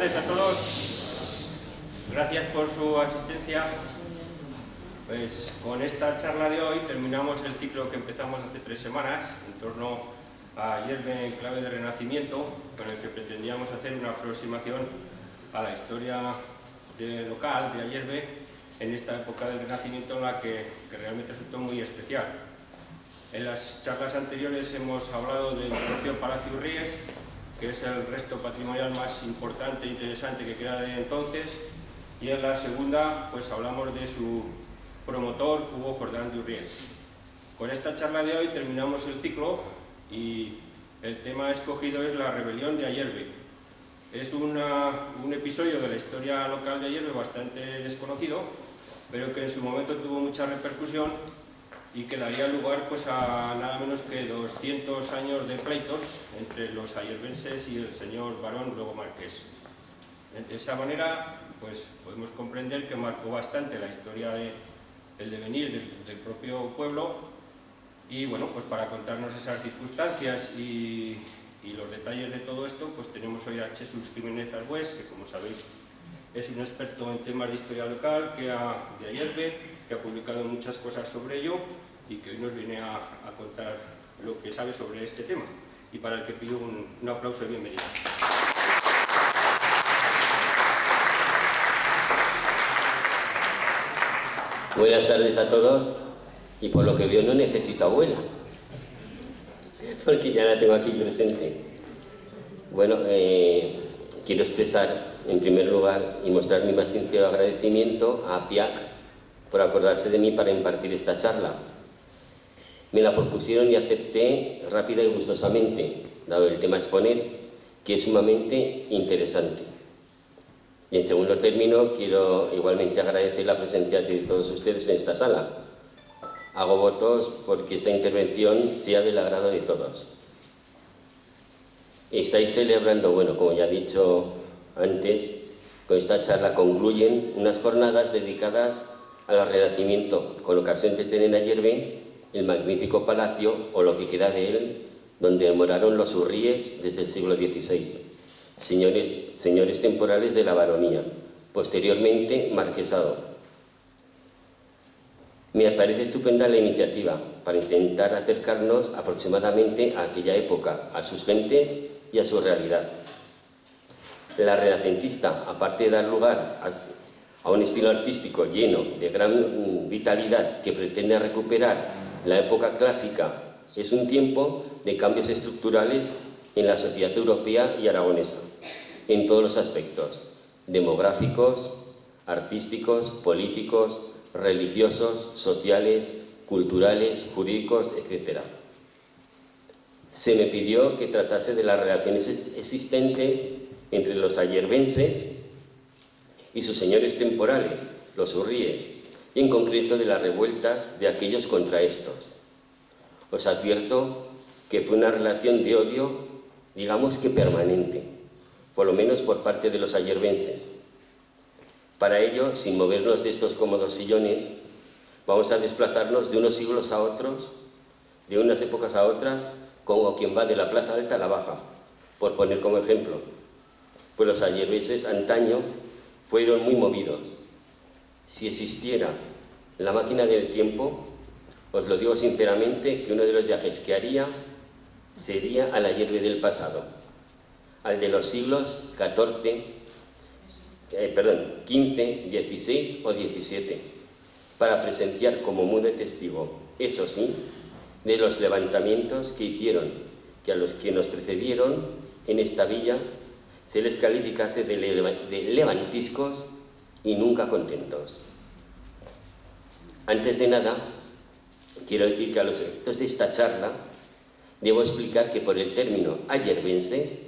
tardes a todos. Gracias por su asistencia. Pues con esta charla de hoy terminamos el ciclo que empezamos hace 3 semanas en torno a Ayerbe en clave de renacimiento, con el que pretendíamos hacer una aproximación a la historia local de Ayerbe en esta época del renacimiento en la que realmente resultó muy especial. En las charlas anteriores hemos hablado del propio Palacio Urríes, que es el resto patrimonial más importante e interesante que queda de entonces, y en la segunda pues hablamos de su promotor, Hugo Jordán de Urríes. Con esta charla de hoy terminamos el ciclo y el tema escogido es la rebelión de Ayerbe. Es un episodio de la historia local de Ayerbe bastante desconocido, pero que en su momento tuvo mucha repercusión y que daría lugar pues, a nada menos que 200 años de pleitos entre los ayerbenses y el señor barón, luego marqués. De esa manera pues, podemos comprender que marcó bastante la historia del devenir del propio pueblo, y bueno, pues para contarnos esas circunstancias y los detalles de todo esto, pues tenemos hoy a Jesús Jiménez Arbués, que como sabéis es un experto en temas de historia local de Ayerbe, que ha publicado muchas cosas sobre ello y que hoy nos viene a contar lo que sabe sobre este tema, y para el que pido un aplauso de bienvenida. Buenas tardes a todos, y por lo que veo no necesito abuela, porque ya la tengo aquí presente. Bueno, quiero expresar en primer lugar y mostrar mi más sincero agradecimiento a APIAC por acordarse de mí para impartir esta charla. Me la propusieron y acepté rápida y gustosamente, dado el tema a exponer, que es sumamente interesante. Y en segundo término, quiero igualmente agradecer la presencia de todos ustedes en esta sala. Hago votos porque esta intervención sea del agrado de todos. Estáis celebrando, bueno, como ya he dicho antes, con esta charla concluyen unas jornadas dedicadas al Renacimiento, con ocasión de tener en Ayerbe el magnífico palacio, o lo que queda de él, donde moraron los Urríes desde el siglo XVI, señores temporales de la baronía, posteriormente marquesado. Me parece estupenda la iniciativa para intentar acercarnos aproximadamente a aquella época, a sus gentes y a su realidad. La renacentista, aparte de dar lugar a un estilo artístico lleno de gran vitalidad que pretende recuperar la época clásica, es un tiempo de cambios estructurales en la sociedad europea y aragonesa, en todos los aspectos: demográficos, artísticos, políticos, religiosos, sociales, culturales, jurídicos, etc. Se me pidió que tratase de las relaciones existentes entre los ayerbenses y sus señores temporales, los Urríes, y en concreto de las revueltas de aquellos contra estos. Os advierto que fue una relación de odio, digamos que permanente, por lo menos por parte de los ayerbenses. Para ello, sin movernos de estos cómodos sillones, vamos a desplazarnos de unos siglos a otros, de unas épocas a otras, como quien va de la Plaza Alta a la Baja, por poner como ejemplo. Pues los ayerbenses antaño fueron muy movidos. Si existiera la máquina del tiempo, os lo digo sinceramente, que uno de los viajes que haría sería al Ayerbe del pasado, al de los siglos XV, XVI o XVII, para presenciar como mudo testigo, eso sí, de los levantamientos que hicieron que a los que nos precedieron en esta villa se les calificase de levantiscos y nunca contentos. Antes de nada, quiero decir que a los efectos de esta charla debo explicar que por el término ayerbenses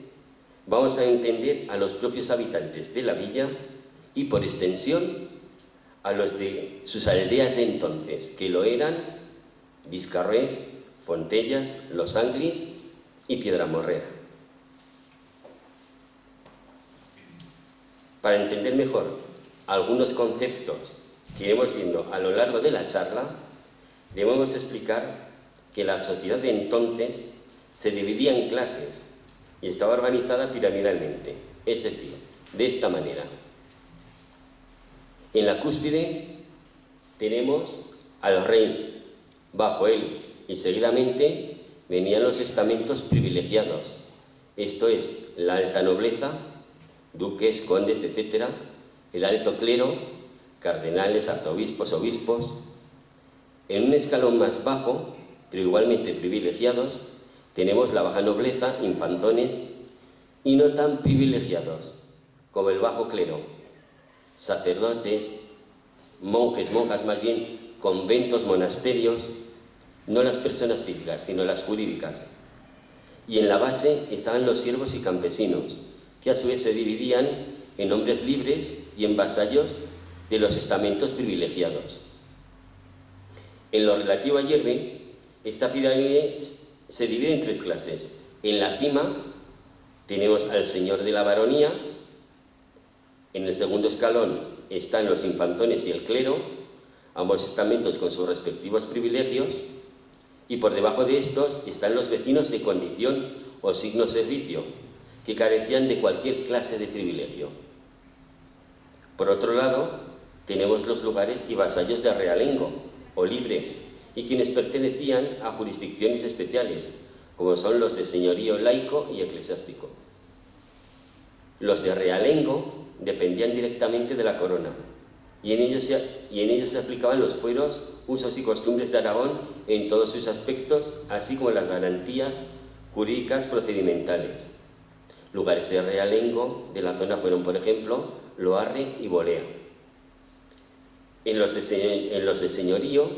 vamos a entender a los propios habitantes de la villa y por extensión a los de sus aldeas de entonces, que lo eran Viscarrés, Fontellas, Los Anglis y Piedramorrera. Para entender mejor algunos conceptos que iremos viendo a lo largo de la charla, debemos explicar que la sociedad de entonces se dividía en clases y estaba organizada piramidalmente, es decir, de esta manera. En la cúspide tenemos al rey, bajo él y seguidamente venían los estamentos privilegiados, esto es, la alta nobleza, duques, condes, etc., el alto clero, cardenales, arzobispos, obispos. En un escalón más bajo, pero igualmente privilegiados, tenemos la baja nobleza, infanzones, y no tan privilegiados, como el bajo clero, sacerdotes, monjes, monjas, más bien conventos, monasterios, no las personas físicas, sino las jurídicas. Y en la base estaban los siervos y campesinos, que a su vez se dividían en hombres libres y en vasallos de los estamentos privilegiados. En lo relativo a hierbe, esta pirámide se divide en tres clases. En la cima tenemos al señor de la baronía, en el segundo escalón están los infanzones y el clero, ambos estamentos con sus respectivos privilegios, y por debajo de estos están los vecinos de condición o signo servicio, que carecían de cualquier clase de privilegio. Por otro lado, tenemos los lugares y vasallos de realengo, o libres, y quienes pertenecían a jurisdicciones especiales, como son los de señorío laico y eclesiástico. Los de realengo dependían directamente de la corona, y en ellos se aplicaban los fueros, usos y costumbres de Aragón en todos sus aspectos, así como las garantías jurídicas procedimentales. Lugares de realengo de la zona fueron, por ejemplo, Loarre y Bolea. En los de señorío,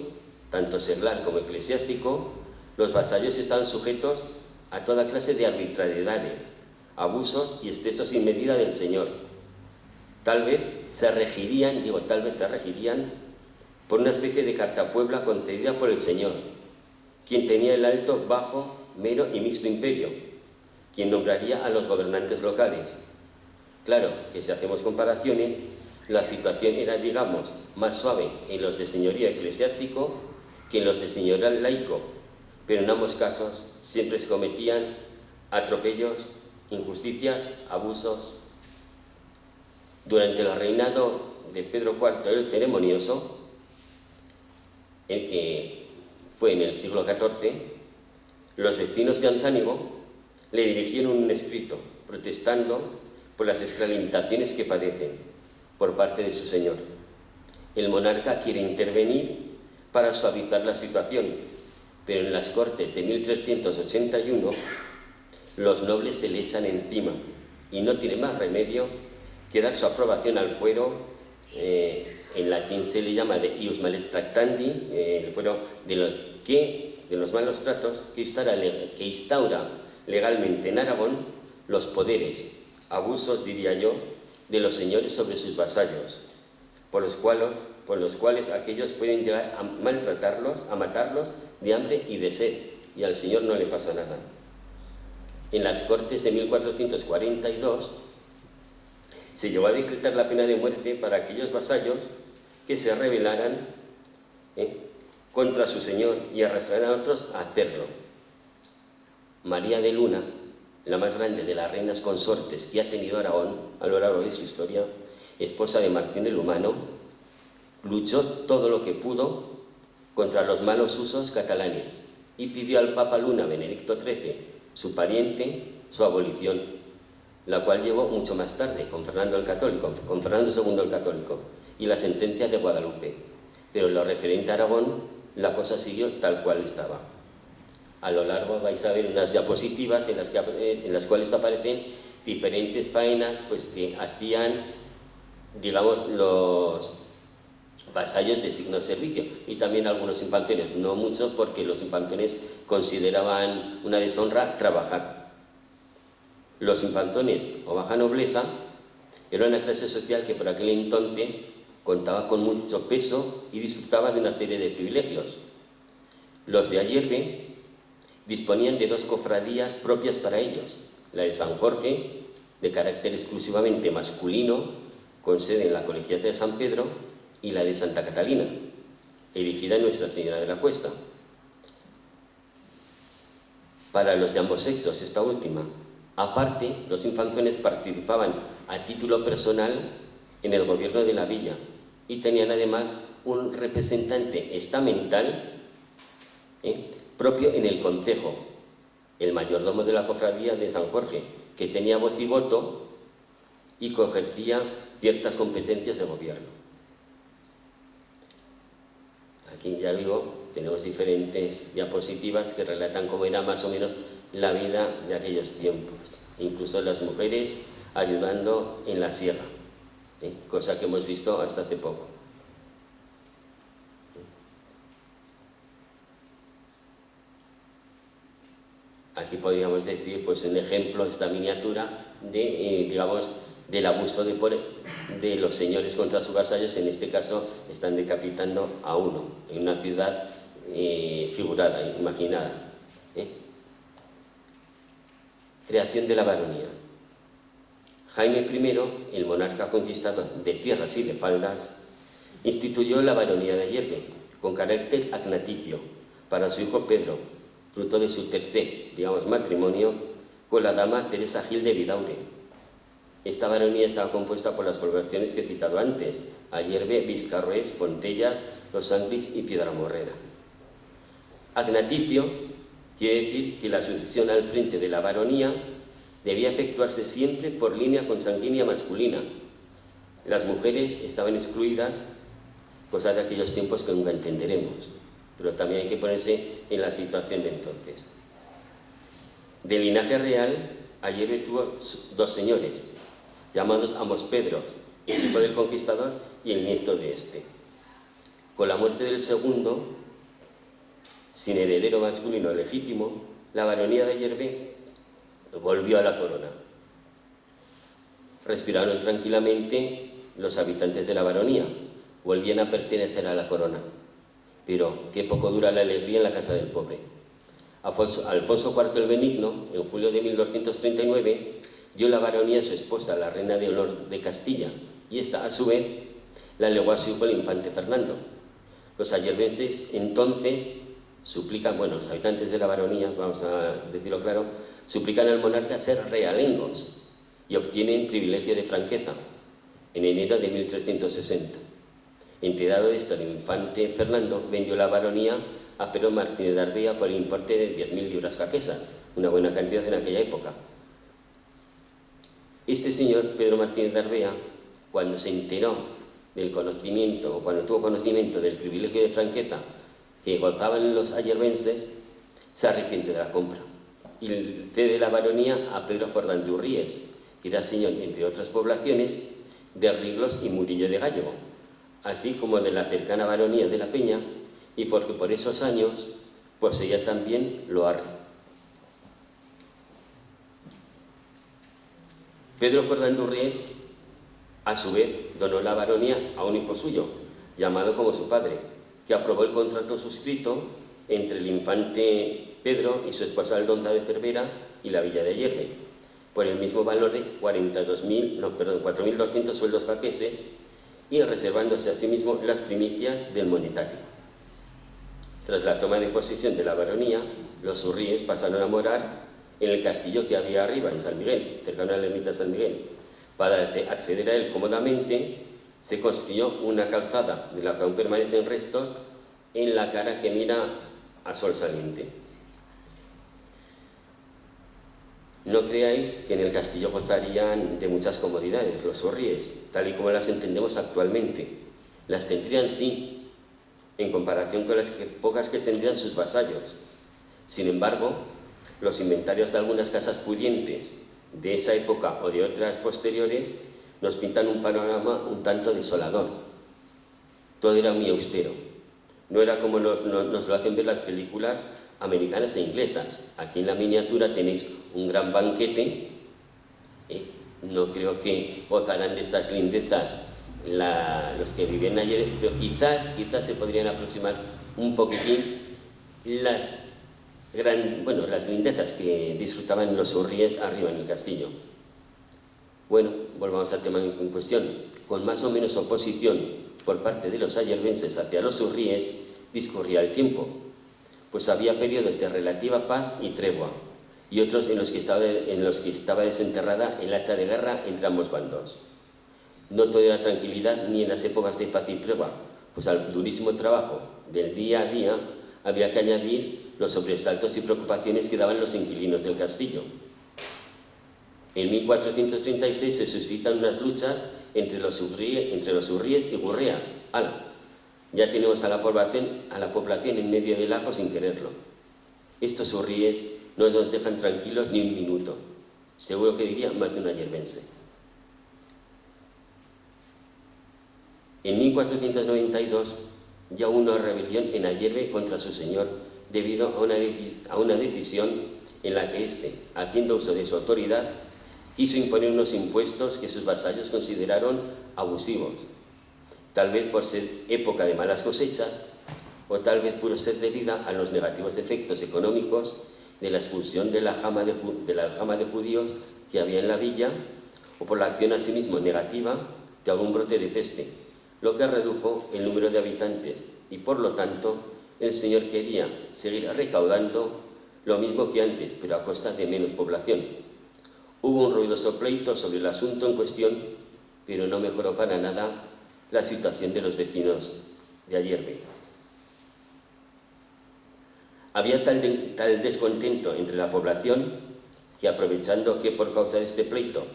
tanto seglar como eclesiástico, los vasallos estaban sujetos a toda clase de arbitrariedades, abusos y excesos sin medida del señor. Tal vez se regirían por una especie de cartapuebla concedida por el señor, quien tenía el alto, bajo, mero y mixto imperio, quien nombraría a los gobernantes locales. Claro que si hacemos comparaciones, la situación era, digamos, más suave en los de señorío eclesiástico que en los de señorial laico, pero en ambos casos siempre se cometían atropellos, injusticias, abusos. Durante el reinado de Pedro IV el Ceremonioso, el que fue en el siglo XIV, los vecinos de Anzánigo le dirigieron un escrito protestando por las extralimitaciones que padecen por parte de su señor. El monarca quiere intervenir para suavizar la situación, pero en las Cortes de 1381 los nobles se le echan encima y no tiene más remedio que dar su aprobación al fuero. En latín se le llama de ius malet tractandi, el fuero de los malos tratos, que instaura legalmente en Aragón los poderes, abusos, diría yo, de los señores sobre sus vasallos, por los cuales aquellos pueden llegar a maltratarlos, a matarlos de hambre y de sed, y al señor no le pasa nada. En las Cortes de 1442 se llegó a decretar la pena de muerte para aquellos vasallos que se rebelaran contra su señor y arrastraran a otros a hacerlo. María de Luna, la más grande de las reinas consortes que ha tenido Aragón a lo largo de su historia, esposa de Martín el Humano, luchó todo lo que pudo contra los malos usos catalanes y pidió al Papa Luna Benedicto XIII, su pariente, su abolición, la cual llevó mucho más tarde con Fernando II el Católico y la sentencia de Guadalupe. Pero en lo referente a Aragón, la cosa siguió tal cual estaba. A lo largo vais a ver unas diapositivas en las cuales aparecen diferentes faenas pues, que hacían, digamos, los vasallos de signo servicio y también algunos infanzones, no muchos porque los infanzones consideraban una deshonra trabajar. Los infanzones o baja nobleza era una clase social que por aquel entonces contaba con mucho peso y disfrutaba de una serie de privilegios. Los de Ayerbe disponían de dos cofradías propias para ellos, la de San Jorge, de carácter exclusivamente masculino, con sede en la Colegiata de San Pedro, y la de Santa Catalina, erigida en Nuestra Señora de la Cuesta. Para los de ambos sexos, esta última, Aparte, los infanzones participaban a título personal en el gobierno de la villa y tenían además un representante estamental propio en el concejo, el mayordomo de la cofradía de San Jorge, que tenía voz y voto y que ejercía ciertas competencias de gobierno. Aquí ya digo, tenemos diferentes diapositivas que relatan cómo era más o menos la vida de aquellos tiempos, incluso las mujeres ayudando en la sierra, cosa que hemos visto hasta hace poco. Aquí podríamos decir, pues, un ejemplo, esta miniatura de, digamos, del abuso de los señores contra sus vasallos. En este caso están decapitando a uno en una ciudad figurada, imaginada. Creación de la baronía. Jaime I, el monarca conquistador de tierras y de faldas, instituyó la baronía de Ayerbe con carácter agnaticio para su hijo Pedro, fruto de su tercer, digamos, matrimonio con la dama Teresa Gil de Vidaure. Esta baronía estaba compuesta por las poblaciones que he citado antes: Ayerbe, Viscarrués, Fontellas, Los Anglis y Piedramorrera. Agnaticio quiere decir que la sucesión al frente de la baronía debía efectuarse siempre por línea consanguínea masculina. Las mujeres estaban excluidas, cosa de aquellos tiempos que nunca entenderemos, pero también hay que ponerse en la situación de entonces. De linaje real, Ayerbe tuvo dos señores, llamados ambos Pedros, el hijo del conquistador y el nieto de este. Con la muerte del segundo, sin heredero masculino legítimo, la baronía de Ayerbe volvió a la corona. Respiraron tranquilamente los habitantes de la baronía, volvían a pertenecer a la corona. Pero qué poco dura la alegría en la casa del pobre. Alfonso IV el Benigno, en julio de 1239, dio la baronía a su esposa, la reina de honor de Castilla, y esta, a su vez, la legó a su hijo, el infante Fernando. Los ayerbenses entonces suplican, bueno, los habitantes de la baronía, vamos a decirlo claro, suplican al monarca ser realengos y obtienen privilegio de franqueza en enero de 1360. Enterado de esto, el infante Fernando vendió la baronía a Pedro Martínez de Arbea por el importe de 10.000 libras jaquesas, una buena cantidad en aquella época. Este señor, Pedro Martínez de Arbea, cuando se enteró del conocimiento, o cuando tuvo conocimiento del privilegio de franqueza que gozaban los ayerbenses, se arrepiente de la compra y cede la baronía a Pedro Jordán de Urríes, que era señor, entre otras poblaciones, de Riglos y Murillo de Gallego, así como de la cercana baronía de la Peña, y porque por esos años poseía también Loarre. Pedro Jordán de Urríes, a su vez, donó la baronía a un hijo suyo, llamado como su padre, que aprobó el contrato suscrito entre el infante Pedro y su esposa Aldonza de Cervera y la villa de Ayerbe, por el mismo valor de 4.200 sueldos jaqueses, y reservándose asimismo las primicias del monetario. Tras la toma de posesión de la baronía, los Urríes pasaron a morar en el castillo que había arriba, en San Miguel, cercano a la ermita de San Miguel. Para acceder a él cómodamente, se construyó una calzada de la que aún permanecen restos en la cara que mira a sol saliente. No creáis que en el castillo gozarían de muchas comodidades los Urríes, tal y como las entendemos actualmente. Las tendrían, sí, en comparación con las pocas que tendrían sus vasallos. Sin embargo, los inventarios de algunas casas pudientes de esa época o de otras posteriores nos pintan un panorama un tanto desolador. Todo era muy austero. No era como nos lo hacen ver las películas americanas e inglesas. Aquí en la miniatura tenéis un gran banquete. No creo que gozarán de estas lindezas los que vivían ayer, pero quizás se podrían aproximar un poquitín las lindezas que disfrutaban los Urríes arriba en el castillo. Bueno, volvamos al tema en cuestión. Con más o menos oposición por parte de los ayerbenses hacia los Urríes discurría el tiempo, pues había periodos de relativa paz y tregua, y otros en los que estaba desenterrada el hacha de guerra entre ambos bandos. No todo era tranquilidad ni en las épocas de paz y tregua, pues al durísimo trabajo del día a día había que añadir los sobresaltos y preocupaciones que daban los inquilinos del castillo. En 1436 se suscitan unas luchas entre los hurríes y gurreas. ¡Hala! Ya tenemos a la población en medio del lago sin quererlo. Estos hurríes no nos dejan tranquilos ni un minuto. Seguro que diría más de un ayerbense. En 1492 ya hubo una rebelión en Ayerbe contra su señor debido a una decisión en la que éste, haciendo uso de su autoridad, quiso imponer unos impuestos que sus vasallos consideraron abusivos, tal vez por ser época de malas cosechas o tal vez por ser debida a los negativos efectos económicos de la expulsión de la aljama de judíos que había en la villa o por la acción asimismo negativa de algún brote de peste, lo que redujo el número de habitantes y por lo tanto el señor quería seguir recaudando lo mismo que antes, pero a costa de menos población. Hubo un ruidoso pleito sobre el asunto en cuestión, pero no mejoró para nada la situación de los vecinos de Ayerbe. Había tal descontento entre la población que, aprovechando que por causa de este pleito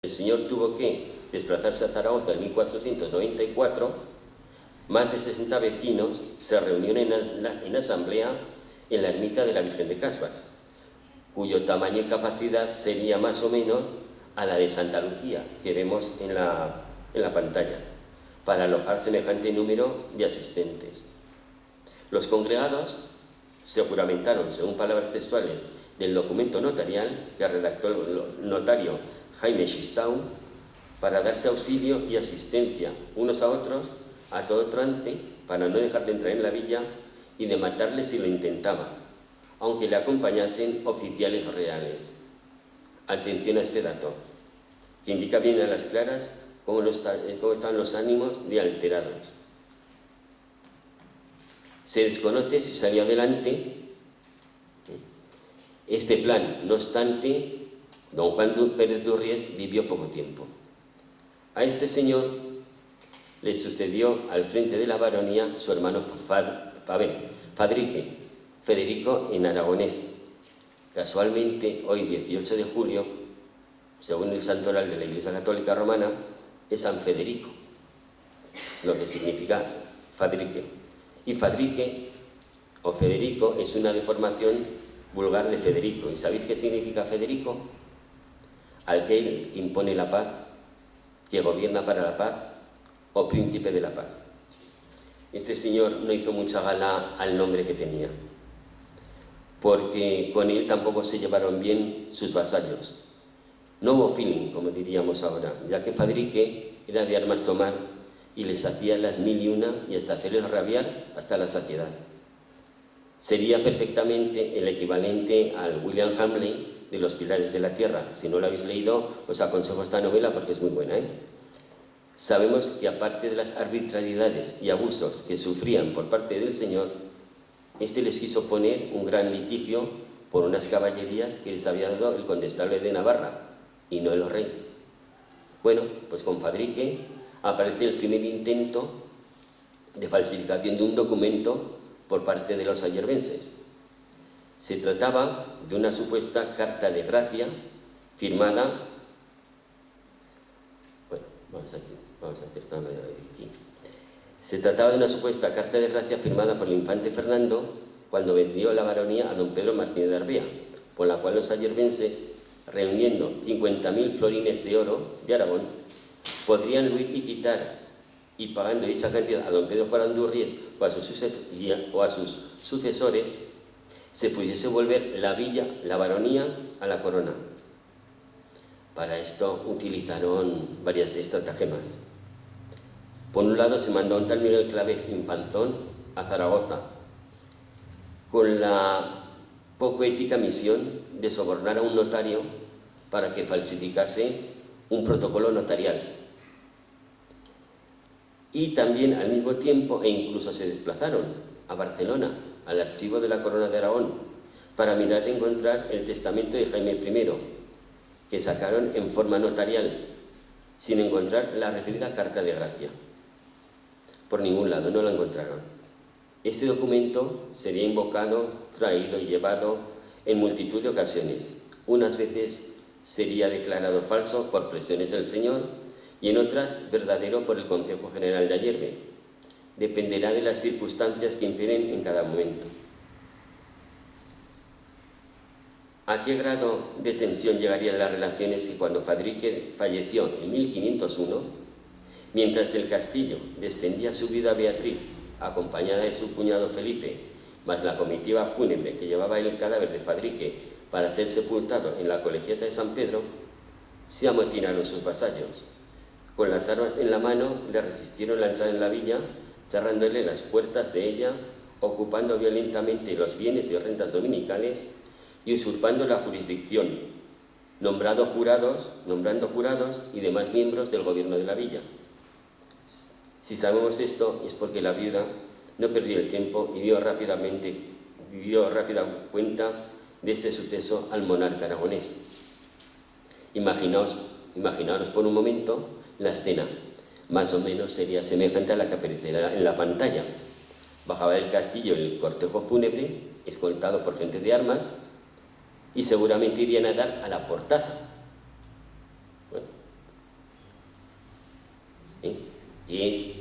el señor tuvo que desplazarse a Zaragoza en 1494, más de 60 vecinos se reunieron en asamblea en la ermita de la Virgen de Casbas, cuyo tamaño y capacidad sería más o menos a la de Santa Lucía, que vemos en la pantalla, para alojar semejante número de asistentes. Los congregados se juramentaron, según palabras textuales del documento notarial que redactó el notario Jaime Xistau, para darse auxilio y asistencia unos a otros a todo trance, para no dejarle entrar en la villa y de matarle si lo intentaba, aunque le acompañasen oficiales reales. Atención a este dato, que indica bien a las claras cómo estaban los ánimos de alterados. Se desconoce si salió adelante este plan. No obstante, don Juan Pérez de Urries vivió poco tiempo. A este señor le sucedió al frente de la baronía su hermano Fadrique, Federico en aragonés. Casualmente, hoy 18 de julio, según el santoral de la Iglesia Católica Romana, es San Federico, lo que significa Fadrique. Y Fadrique o Federico es una deformación vulgar de Federico. ¿Y sabéis qué significa Federico? Aquel que impone la paz, que gobierna para la paz, o príncipe de la paz. Este señor no hizo mucha gala al nombre que tenía, porque con él tampoco se llevaron bien sus vasallos. No hubo feeling, como diríamos ahora, ya que Fadrique era de armas tomar y les hacía las 1001 y hasta hacerles rabiar hasta la saciedad. Sería perfectamente el equivalente al William Hamley de Los Pilares de la Tierra. Si no lo habéis leído, os aconsejo esta novela porque es muy buena, Sabemos que aparte de las arbitrariedades y abusos que sufrían por parte del señor, este les quiso poner un gran litigio por unas caballerías que les había dado el condestable de Navarra y no el rey. Bueno, pues con Fadrique aparece el primer intento de falsificación de un documento por parte de los ayerbenses. Se trataba de una supuesta carta de gracia firmada. Bueno, vamos a acertar aquí. Se trataba de una supuesta carta de gracia firmada por el infante Fernando cuando vendió la baronía a don Pedro Martínez de Arbea, por la cual los ayerbenses, reuniendo 50.000 florines de oro de Aragón, podrían huir y quitar, y pagando dicha cantidad a don Pedro Juan de Urries o a sus sucesores, se pudiese volver la villa, la baronía, a la corona. Para esto utilizaron varias estratagemas. Por un lado, se mandó a un tal Miguel Claver Infanzón a Zaragoza, con la poco ética misión de sobornar a un notario para que falsificase un protocolo notarial. Y también al mismo tiempo, e incluso se desplazaron a Barcelona, al archivo de la Corona de Aragón, para mirar y encontrar el testamento de Jaime I, que sacaron en forma notarial, sin encontrar la referida carta de gracia. Por ningún lado no lo encontraron. Este documento sería invocado, traído y llevado en multitud de ocasiones. Unas veces sería declarado falso por presiones del Señor y en otras verdadero por el Consejo General de Ayerbe. Dependerá de las circunstancias que imperen en cada momento. ¿A qué grado de tensión llegarían las relaciones si cuando Fadrique falleció en 1501, mientras del castillo descendía su viuda Beatriz, acompañada de su cuñado Felipe, más la comitiva fúnebre que llevaba el cadáver de Fadrique para ser sepultado en la colegiata de San Pedro, se amotinaron sus vasallos? Con las armas en la mano le resistieron la entrada en la villa, cerrándole las puertas de ella, ocupando violentamente los bienes y rentas dominicales y usurpando la jurisdicción, nombrando jurados y demás miembros del gobierno de la villa. Si sabemos esto es porque la viuda no perdió el tiempo y dio rápida cuenta de este suceso al monarca aragonés. Imaginaos por un momento la escena. Más o menos sería semejante a la que aparecerá en la pantalla. Bajaba del castillo el cortejo fúnebre, escoltado por gente de armas, y seguramente irían a dar a la Portaza. Bueno, y es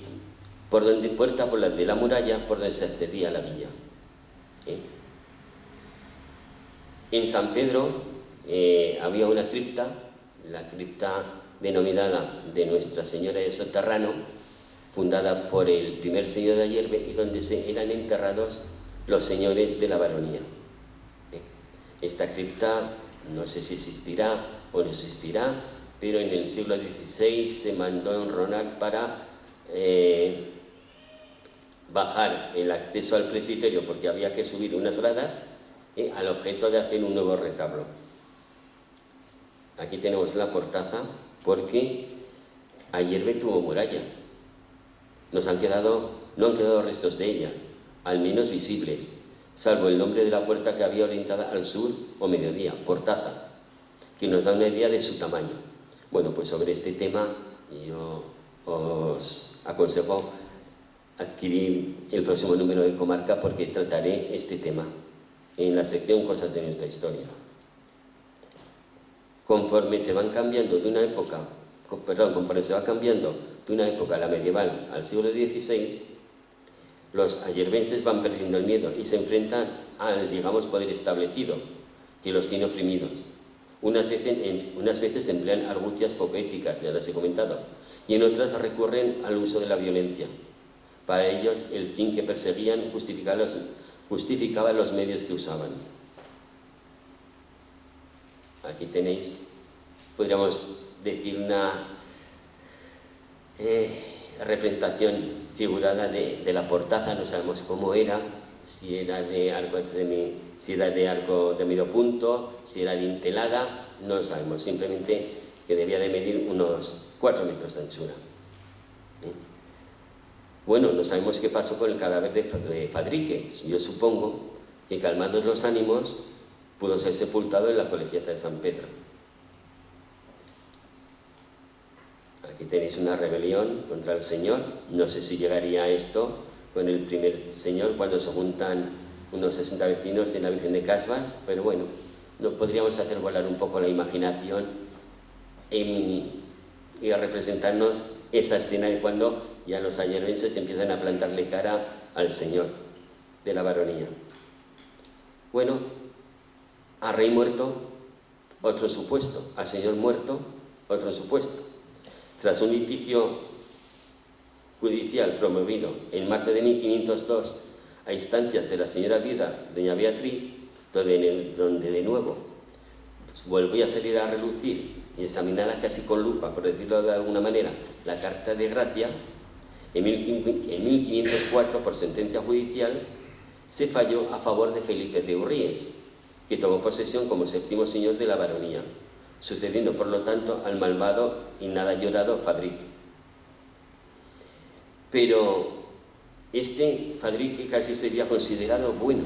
puerta por la de la muralla por donde se accedía a la villa. En San Pedro había una cripta, la cripta denominada de Nuestra Señora de Soterrano, fundada por el primer señor de Ayerbe y donde eran enterrados los señores de la baronía. Esta cripta no sé si existirá o no existirá, pero en el siglo XVI se mandó enronar para bajar el acceso al presbiterio porque había que subir unas gradas al objeto de hacer un nuevo retablo. Aquí tenemos la Portaza porque Ayerbe tuvo muralla. No han quedado restos de ella, al menos visibles, salvo el nombre de la puerta que había orientada al sur o mediodía, Portaza, que nos da una idea de su tamaño. Bueno, pues sobre este tema yo os aconsejo adquirir el próximo número de Comarca porque trataré este tema en la sección Cosas de nuestra historia. Conforme se va cambiando de una época la medieval al siglo XVI, los ayerbenses van perdiendo el miedo y se enfrentan al, poder establecido, que los tiene oprimidos. Unas veces emplean argucias poco éticas, ya las he comentado, y en otras recurren al uso de la violencia. Para ellos, el fin que perseguían justificaba los medios que usaban. Aquí tenéis, podríamos decir, una representación figurada de la Portaza. No sabemos cómo era, si era de arco de medio punto, si era dintelada, no lo sabemos, simplemente que debía de medir unos 4 metros de anchura. Bueno, no sabemos qué pasó con el cadáver de Fadrique. Yo supongo que, calmados los ánimos, pudo ser sepultado en la colegiata de San Pedro. Aquí tenéis una rebelión contra el Señor. No sé si llegaría a esto con el primer señor cuando se juntan unos 60 vecinos en la Virgen de Casbas, pero bueno, no podríamos hacer volar un poco la imaginación y a representarnos esa escena de cuando ya los ayerbenses empiezan a plantarle cara al Señor de la baronía. Bueno, a rey muerto, otro en su puesto; al señor muerto, otro en su puesto. Tras un litigio judicial promovido en marzo de 1502 a instancias de la señora viuda, doña Beatriz, donde de nuevo volvió a salir a relucir y examinada casi con lupa, por decirlo de alguna manera, la carta de gracia, en 1504, por sentencia judicial, se falló a favor de Felipe de Urríes, que tomó posesión como séptimo señor de la baronía, sucediendo por lo tanto al malvado y nada llorado Fadrique. Pero este Fadrique casi sería considerado bueno,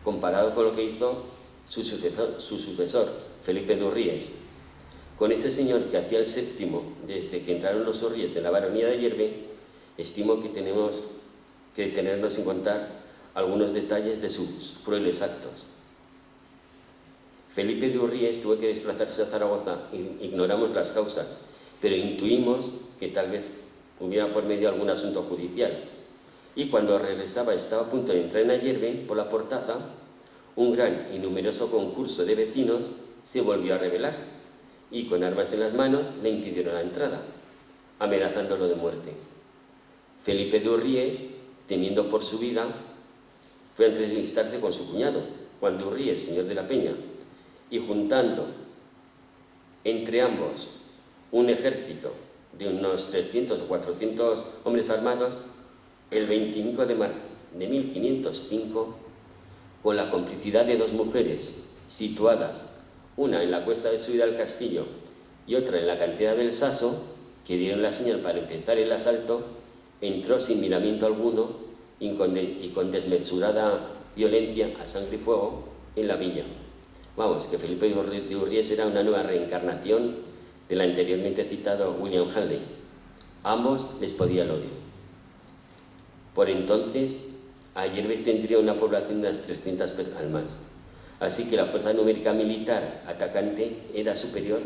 comparado con lo que hizo su sucesor, Felipe de Urríes. Con este señor, que hacía el 7º desde que entraron los Urríes en la baronía de Ayerbe, estimo que tenemos que detenernos en contar algunos detalles de sus crueles actos. Felipe de Urríes tuvo que desplazarse a Zaragoza, ignoramos las causas, pero intuimos que tal vez hubiera por medio algún asunto judicial. Y cuando regresaba estaba a punto de entrar en Ayerbe por la Portaza, un gran y numeroso concurso de vecinos se volvió a rebelar y con armas en las manos le impidieron la entrada, amenazándolo de muerte. Felipe de Urríes, temiendo por su vida, fue a entrevistarse con su cuñado, Juan de Urríes, señor de la Peña, y juntando entre ambos un ejército de unos 300 o 400 hombres armados, el 25 de marzo de 1505, con la complicidad de 2 mujeres situadas, una en la cuesta de subida al castillo y otra en la cantera del Saso, que dieron la señal para empezar el asalto, entró sin miramiento alguno y con desmesurada violencia a sangre y fuego en la villa. Vamos, que Felipe de Urríes era una nueva reencarnación del anteriormente citado William Hanley. A ambos les podía el odio. Por entonces, Ayerbe tendría una población de unas 300 almas, así que la fuerza numérica militar atacante era superior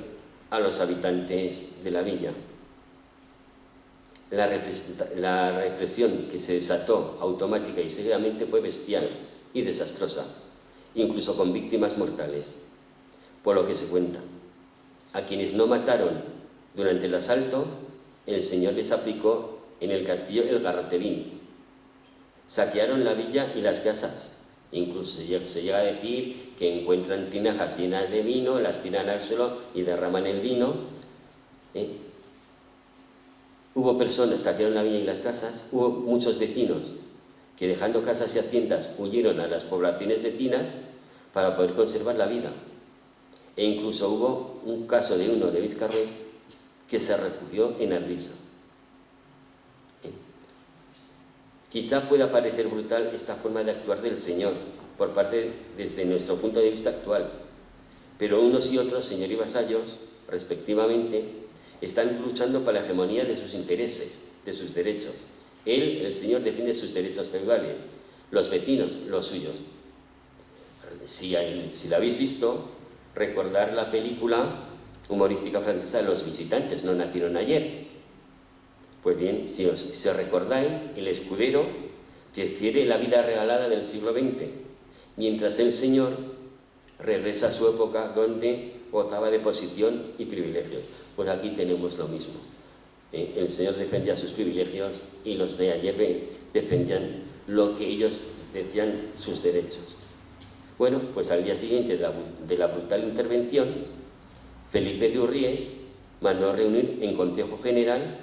a los habitantes de la villa. La represión que se desató automática y seguidamente fue bestial y desastrosa, incluso con víctimas mortales, por lo que se cuenta. A quienes no mataron durante el asalto, el Señor les aplicó en el castillo el garrote vil. Saquearon la villa y las casas. Incluso se llega a decir que encuentran tinajas llenas de vino, las tiran al suelo y derraman el vino. Hubo personas, saquearon la villa y las casas, hubo muchos vecinos que, dejando casas y haciendas, huyeron a las poblaciones vecinas para poder conservar la vida. E incluso hubo un caso de uno de Viscarrués que se refugió en Ardiza. Quizá pueda parecer brutal esta forma de actuar del Señor por parte desde nuestro punto de vista actual, pero unos y otros, señor y vasallos, respectivamente, están luchando por la hegemonía de sus intereses, de sus derechos. Él, el Señor, defiende sus derechos feudales, los vecinos, los suyos. Si la habéis visto, recordar la película humorística francesa Los visitantes no nacieron ayer. Pues bien, si os recordáis, el escudero prefiere la vida regalada del siglo XX, mientras el Señor regresa a su época donde gozaba de posición y privilegios. Pues aquí tenemos lo mismo. El Señor defendía sus privilegios y los de Ayerbe defendían lo que ellos decían sus derechos. Bueno, pues al día siguiente de la brutal intervención, Felipe de Urríes mandó reunir en Consejo General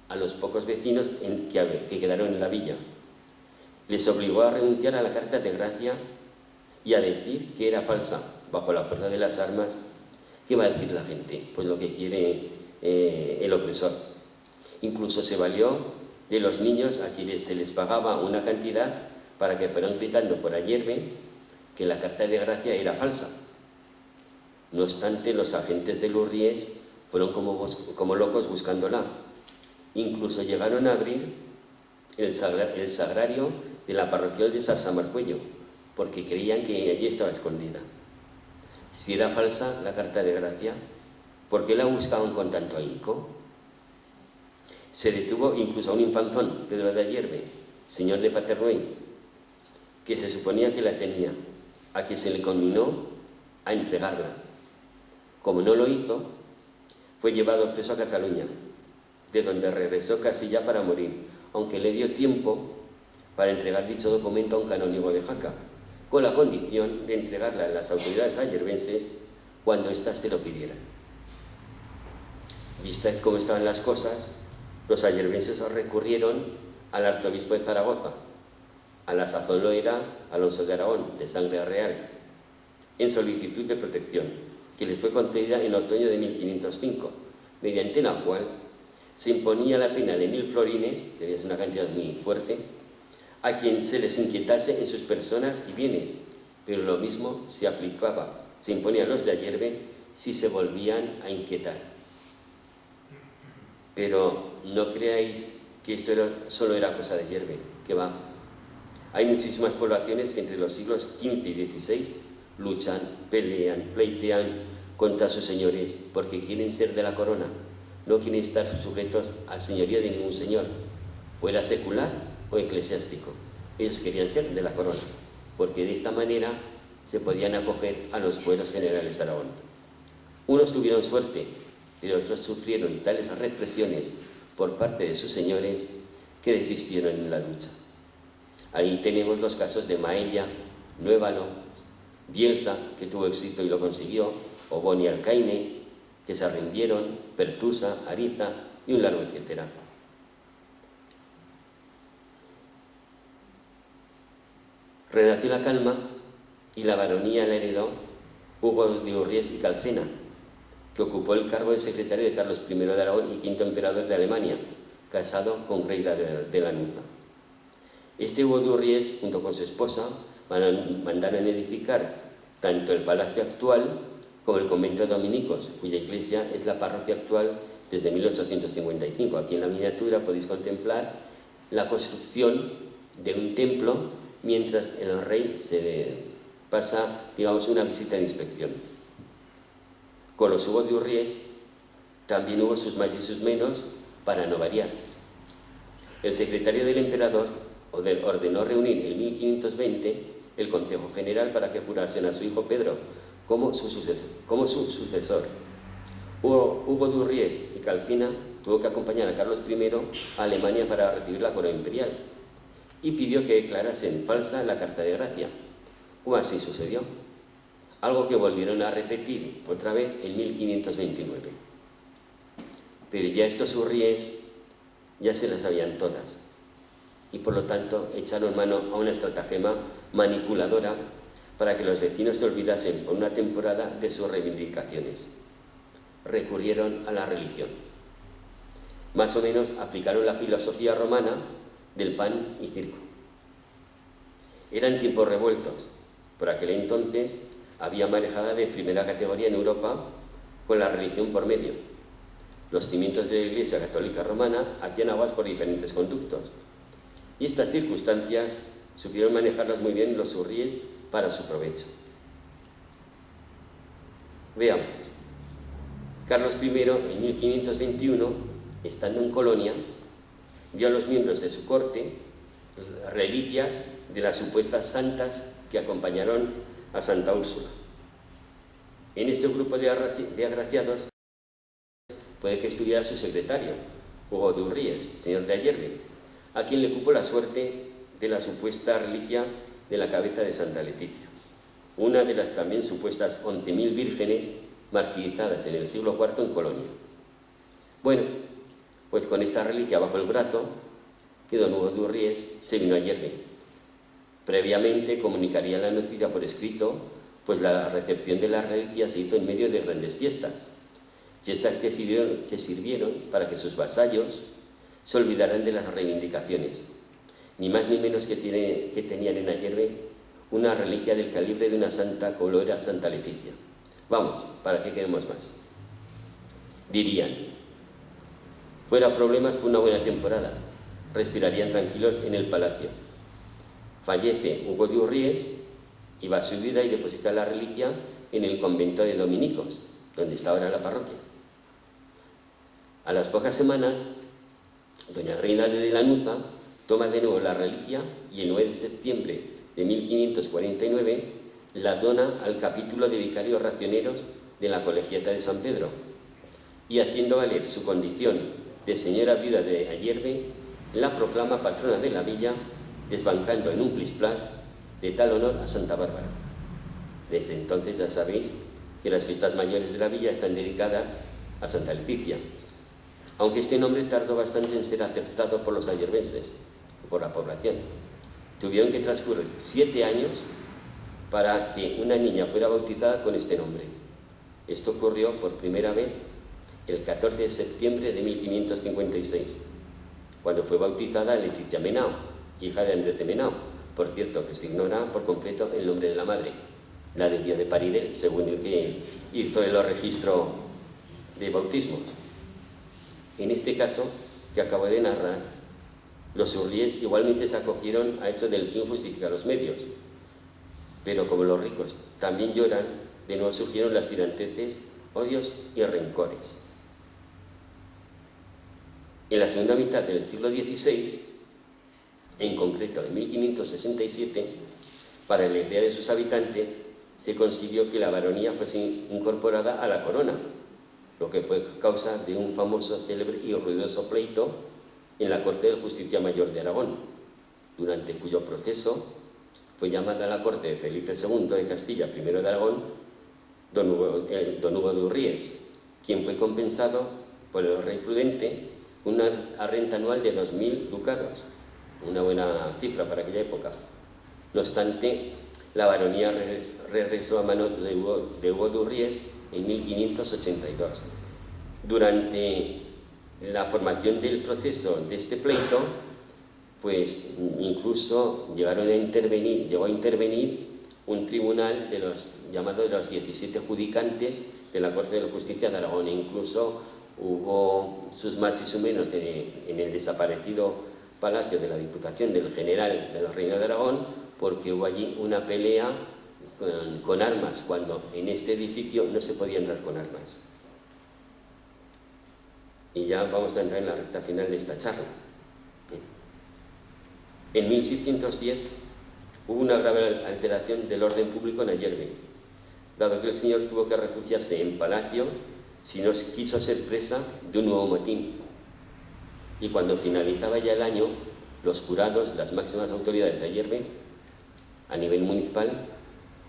a los pocos vecinos que quedaron en la villa. Les obligó a renunciar a la carta de gracia y a decir que era falsa, bajo la fuerza de las armas. ¿Qué va a decir la gente? Pues lo que quiere el opresor. Incluso se valió de los niños a quienes se les pagaba una cantidad para que fueran gritando por Ayerbe que la carta de gracia era falsa. No obstante, los agentes de Urríes fueron como locos buscándola. Incluso llegaron a abrir el sagrario de la parroquial de Sarsamarcuello, porque creían que allí estaba escondida. Si era falsa la carta de gracia, ¿por qué la buscaban con tanto ahínco? Se detuvo incluso a un infanzón, Pedro de Ayerbe, señor de Paternoy, que se suponía que la tenía, a quien se le conminó a entregarla. Como no lo hizo, fue llevado preso a Cataluña, de donde regresó casi ya para morir, aunque le dio tiempo para entregar dicho documento a un canónigo de Jaca, con la condición de entregarla a las autoridades ayerbenses cuando éstas se lo pidieran. Vistas cómo estaban las cosas, los ayerbenses recurrieron al arzobispo de Zaragoza, a la sazón lo era Alonso de Aragón, de sangre real, en solicitud de protección, que les fue concedida en otoño de 1505, mediante la cual se imponía la pena de 1000 florines, debía ser una cantidad muy fuerte, a quien se les inquietase en sus personas y bienes, pero lo mismo se imponía a los de Ayerbe si se volvían a inquietar. Pero no creáis que esto solo era cosa de Ayerbe, que va. Hay muchísimas poblaciones que entre los siglos XV y XVI luchan, pelean, pleitean contra sus señores porque quieren ser de la corona, no quieren estar sujetos al señorío de ningún señor, fuera secular o eclesiástico. Ellos querían ser de la corona, porque de esta manera se podían acoger a los fueros generales de Aragón. Unos tuvieron suerte, pero otros sufrieron tales represiones por parte de sus señores que desistieron en la lucha. Ahí tenemos los casos de Maella, Nuévalo, Bielsa, que tuvo éxito y lo consiguió, Obón y Alcaine, que se rindieron, Pertusa, Ariza y un largo etcétera. Renació la calma y la baronía la heredó Hugo de Urries y Calcena, que ocupó el cargo de secretario de Carlos I de Aragón y quinto emperador de Alemania, casado con Greida de Lanuza. Este Hugo de Urries, junto con su esposa, mandaron edificar tanto el palacio actual como el convento de dominicos, cuya iglesia es la parroquia actual desde 1855. Aquí en la miniatura podéis contemplar la construcción de un templo mientras el rey se pasa, digamos, una visita de inspección. Con los Hugo de Urries también hubo sus más y sus menos, para no variar. El secretario del emperador ordenó reunir en 1520 el Consejo General para que jurasen a su hijo Pedro como su sucesor. Hugo de Urries y Calcena tuvo que acompañar a Carlos I a Alemania para recibir la corona imperial y pidió que declarasen falsa la Carta de Gracia, como así sucedió, algo que volvieron a repetir otra vez en 1529. Pero ya estos Urries ya se las sabían todas y por lo tanto echaron mano a una estratagema manipuladora para que los vecinos se olvidasen por una temporada de sus reivindicaciones. Recurrieron a la religión. Más o menos aplicaron la filosofía romana del pan y circo. Eran tiempos revueltos. Por aquel entonces había marejada de primera categoría en Europa con la religión por medio. Los cimientos de la Iglesia Católica Romana hacían aguas por diferentes conductos. Y estas circunstancias supieron manejarlas muy bien los Urries para su provecho. Veamos. Carlos I, en 1521, estando en Colonia, dio a los miembros de su corte reliquias de las supuestas santas que acompañaron a Santa Úrsula. En este grupo de agraciados puede que estuviera su secretario, Hugo de Urries, señor de Ayerbe, a quien le cupo la suerte de la supuesta reliquia de la cabeza de Santa Leticia, una de las también supuestas 11.000 vírgenes martirizadas en el siglo IV en Colonia. Bueno, pues con esta reliquia bajo el brazo, que don Hugo de Urries se vino a Ayerbe. Previamente comunicaría la noticia por escrito, pues la recepción de la reliquia se hizo en medio de grandes fiestas que sirvieron para que sus vasallos se olvidaran de las reivindicaciones, ni más ni menos que tenían en Ayerbe una reliquia del calibre de una santa como lo era Santa Leticia. Vamos, ¿para qué queremos más? Dirían, fuera problemas por una buena temporada, respirarían tranquilos en el palacio. Fallece Hugo de Urries y va a su vida y deposita la reliquia en el convento de dominicos, donde está ahora la parroquia. A las pocas semanas, doña Greida de Lanuza toma de nuevo la reliquia y el 9 de septiembre de 1549 la dona al capítulo de vicarios racioneros de la Colegiata de San Pedro y, haciendo valer su condición de señora viuda de Ayerbe, la proclama patrona de la villa, desbancando en un plisplas de tal honor a Santa Bárbara. Desde entonces ya sabéis que las fiestas mayores de la villa están dedicadas a Santa Leticia, aunque este nombre tardó bastante en ser aceptado por los ayerbenses, por la población. Tuvieron que transcurrir 7 años para que una niña fuera bautizada con este nombre. Esto ocurrió por primera vez el 14 de septiembre de 1556, cuando fue bautizada Leticia Menao, hija de Andrés de Menao, Por cierto, que se ignora por completo el nombre de la madre. La debió de parir él, según el que hizo el registro de bautismos. En este caso que acabo de narrar, los Urries igualmente se acogieron a eso del fin justifica los medios. Pero como los ricos también lloran, de nuevo surgieron las tiranteces, odios y rencores. En la segunda mitad del siglo XVI, en concreto en 1567, para alegría de sus habitantes, se consiguió que la baronía fuese incorporada a la corona, lo que fue causa de un famoso, célebre y ruidoso pleito en la Corte del Justicia Mayor de Aragón, durante cuyo proceso fue llamada a la corte de Felipe II de Castilla, I de Aragón, don Hugo de Urries, quien fue compensado por el rey Prudente una renta anual de 2.000 ducados, una buena cifra para aquella época. No obstante, la baronía regresó a manos de Hugo de Urries en 1582. Durante la formación del proceso de este pleito, pues incluso llegó a intervenir un tribunal de los llamados de los 17 judicantes de la Corte de Justicia de Aragón, e incluso hubo sus más y sus menos en el desaparecido Palacio de la Diputación del General de los Reinos de Aragón, porque hubo allí una pelea con armas, cuando en este edificio no se podía entrar con armas. Y ya vamos a entrar en la recta final de esta charla. En 1610 hubo una grave alteración del orden público en Ayerbe, dado que el señor tuvo que refugiarse en palacio si no quiso ser presa de un nuevo motín. Y cuando finalizaba ya el año, los jurados, las máximas autoridades de Ayerbe, a nivel municipal,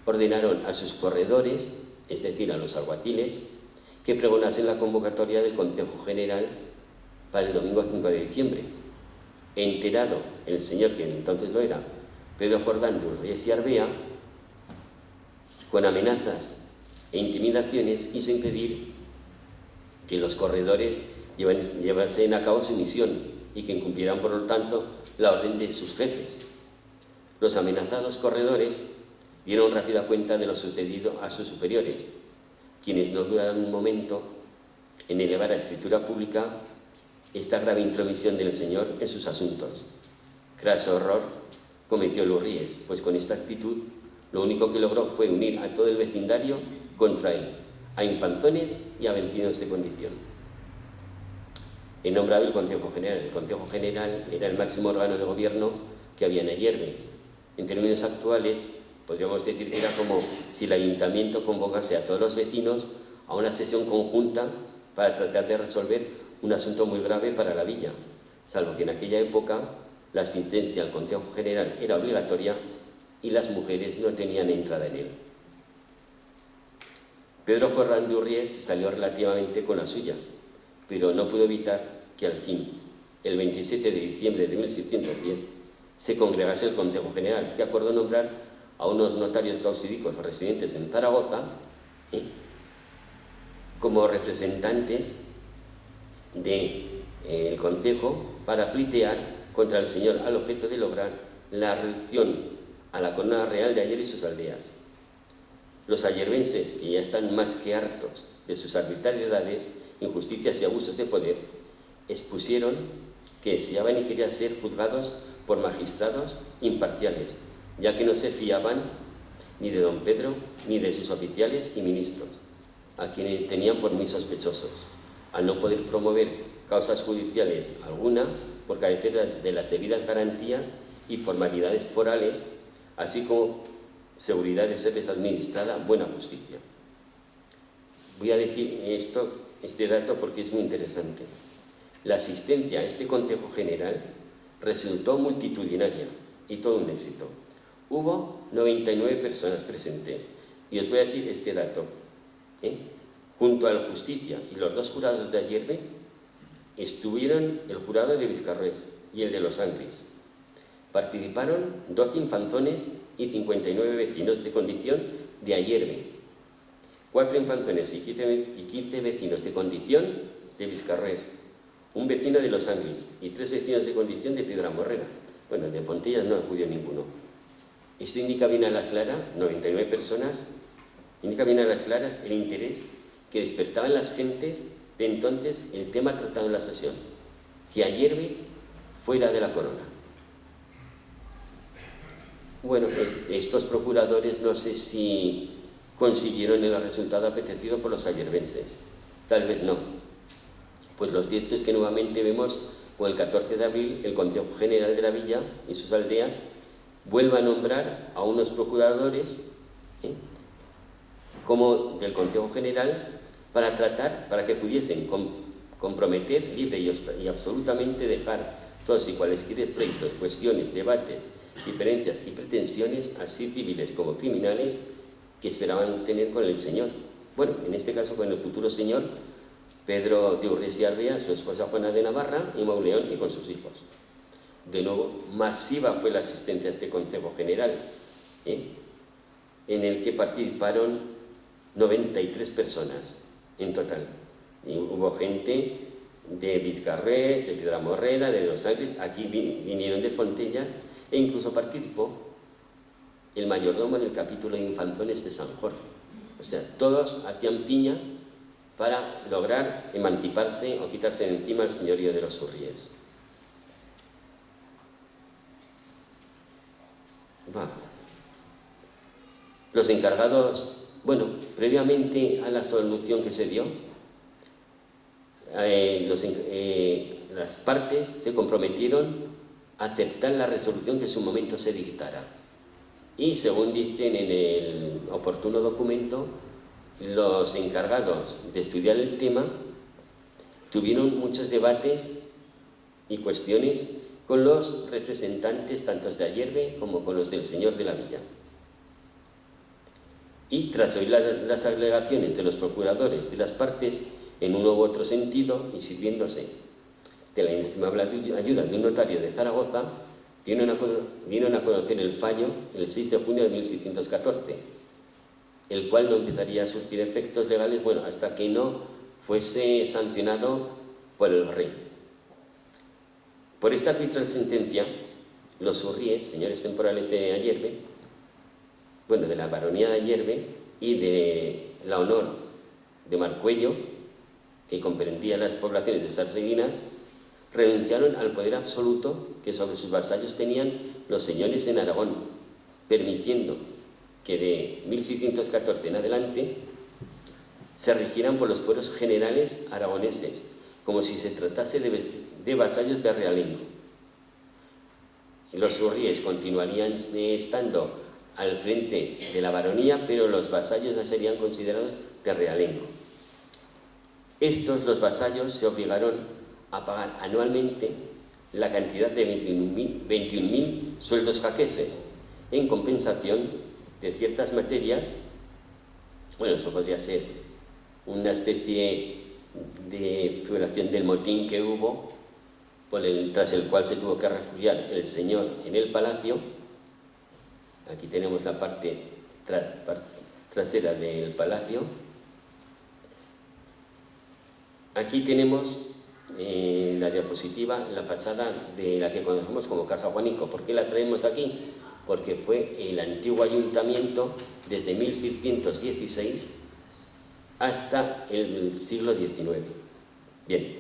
ordenaron a sus corredores, es decir, a los alguaciles, que pregonasen la convocatoria del Consejo General para el domingo 5 de diciembre. Enterado el señor, que entonces lo era, Pedro Jordán de Urries y Arbea, con amenazas e intimidaciones quiso impedir que los corredores llevasen a cabo su misión y que incumplieran, por lo tanto, la orden de sus jefes. Los amenazados corredores dieron rápida cuenta de lo sucedido a sus superiores, quienes no dudaron un momento en elevar a escritura pública esta grave intromisión del señor en sus asuntos. Craso horror cometió Urries, pues con esta actitud lo único que logró fue unir a todo el vecindario contra él, a infanzones y a vencidos de condición. He nombrado el Consejo General. El Consejo General era el máximo órgano de gobierno que había en Ayerbe. En términos actuales, podríamos decir que era como si el ayuntamiento convocase a todos los vecinos a una sesión conjunta para tratar de resolver un asunto muy grave para la villa, salvo que en aquella época la asistencia al Consejo General era obligatoria y las mujeres no tenían entrada en él. Pedro Jordán de Urries salió relativamente con la suya, pero no pudo evitar que al fin, el 27 de diciembre de 1610, se congregase el Consejo General, que acordó nombrar a unos notarios causídicos residentes en Zaragoza como representantes del Consejo para pleitear contra el señor, al objeto de lograr la reducción a la corona real de Ayerbe y sus aldeas. Los ayerbenses, que ya están más que hartos de sus arbitrariedades, injusticias y abusos de poder, expusieron que deseaban y querían ser juzgados por magistrados imparciales, ya que no se fiaban ni de don Pedro ni de sus oficiales y ministros, a quienes tenían por muy sospechosos, al no poder promover causas judiciales alguna por carecer de las debidas garantías y formalidades forales, así como seguridad de serles administrada buena justicia. Voy a decir este dato porque es muy interesante. La asistencia a este Consejo General resultó multitudinaria y todo un éxito. Hubo 99 personas presentes y os voy a decir este dato. Junto a la justicia y los dos jurados de Ayerbe estuvieron el jurado de Viscarrués y el de Los Angles. Participaron 12 infanzones y 59 vecinos de condición de Ayerbe, 4 infanzones y 15 vecinos de condición de Viscarrués, un vecino de Los Angles y 3 vecinos de condición de Piedramorrera. Bueno, de Fontellas no acudió ninguno. Esto indica bien a las claras, 99 personas, indica bien a las claras el interés que despertaba en las gentes de entonces el tema tratado en la sesión, que Ayerbe fuera de la corona. Bueno, estos procuradores no sé si consiguieron el resultado apetecido por los ayerbenses, tal vez no. Pues lo cierto es que nuevamente vemos, con el 14 de abril, el Consejo General de la Villa y sus aldeas vuelve a nombrar a unos procuradores como del Consejo General para que pudiesen comprometer libre y absolutamente dejar todos y cualesquiera pleitos, cuestiones, debates, diferencias y pretensiones, así civiles como criminales, que esperaban tener con el Señor. Bueno, en este caso con el futuro Señor, Pedro de Urres y Arbea, su esposa Juana de Navarra y Mauleón, y con sus hijos. De nuevo, masiva fue la asistencia a este Consejo General, en el que participaron 93 personas en total. Y hubo gente de Vizcarrés, de Piedramorreda, de Los Ángeles, aquí vinieron de Fontellas, e incluso participó el mayordomo del capítulo de Infanzones de San Jorge. O sea, todos hacían piña para lograr emanciparse o quitarse de encima el señorío de los Urríes. Vamos. Los encargados, bueno, previamente a la solución que se dio, las partes se comprometieron a aceptar la resolución que en su momento se dictara. Y según dicen en el oportuno documento, los encargados de estudiar el tema tuvieron muchos debates y cuestiones con los representantes tanto de Ayerbe como con los del señor de la villa. Y tras oír las alegaciones de los procuradores de las partes en uno u otro sentido y sirviéndose de la inestimable ayuda de un notario de Zaragoza, dieron a conocer el fallo el 6 de junio de 1614, el cual no empezaría a surtir efectos legales, bueno, hasta que no fuese sancionado por el rey. Por esta arbitral sentencia, los Urríes, señores temporales de Ayerbe, bueno, de la baronía de Ayerbe y de la honor de Marcuello, que comprendía las poblaciones de Sarseguinas, renunciaron al poder absoluto que sobre sus vasallos tenían los señores en Aragón, permitiendo que de 1614 en adelante se rigieran por los fueros generales aragoneses, como si se tratase de vasallos de realengo. Los Urríes continuarían estando al frente de la baronía, pero los vasallos ya serían considerados de realengo. Los vasallos, se obligaron a pagar anualmente la cantidad de 21.000 sueldos jaqueses en compensación de ciertas materias. Bueno, eso podría ser una especie de figuración del motín que hubo, tras el cual se tuvo que refugiar el señor en el palacio. Aquí tenemos la parte trasera del palacio. Aquí tenemos la diapositiva, la fachada de la que conocemos como Casa Juanico. ¿Por qué la traemos aquí? Porque fue el antiguo ayuntamiento desde 1616 hasta el siglo XIX. Bien,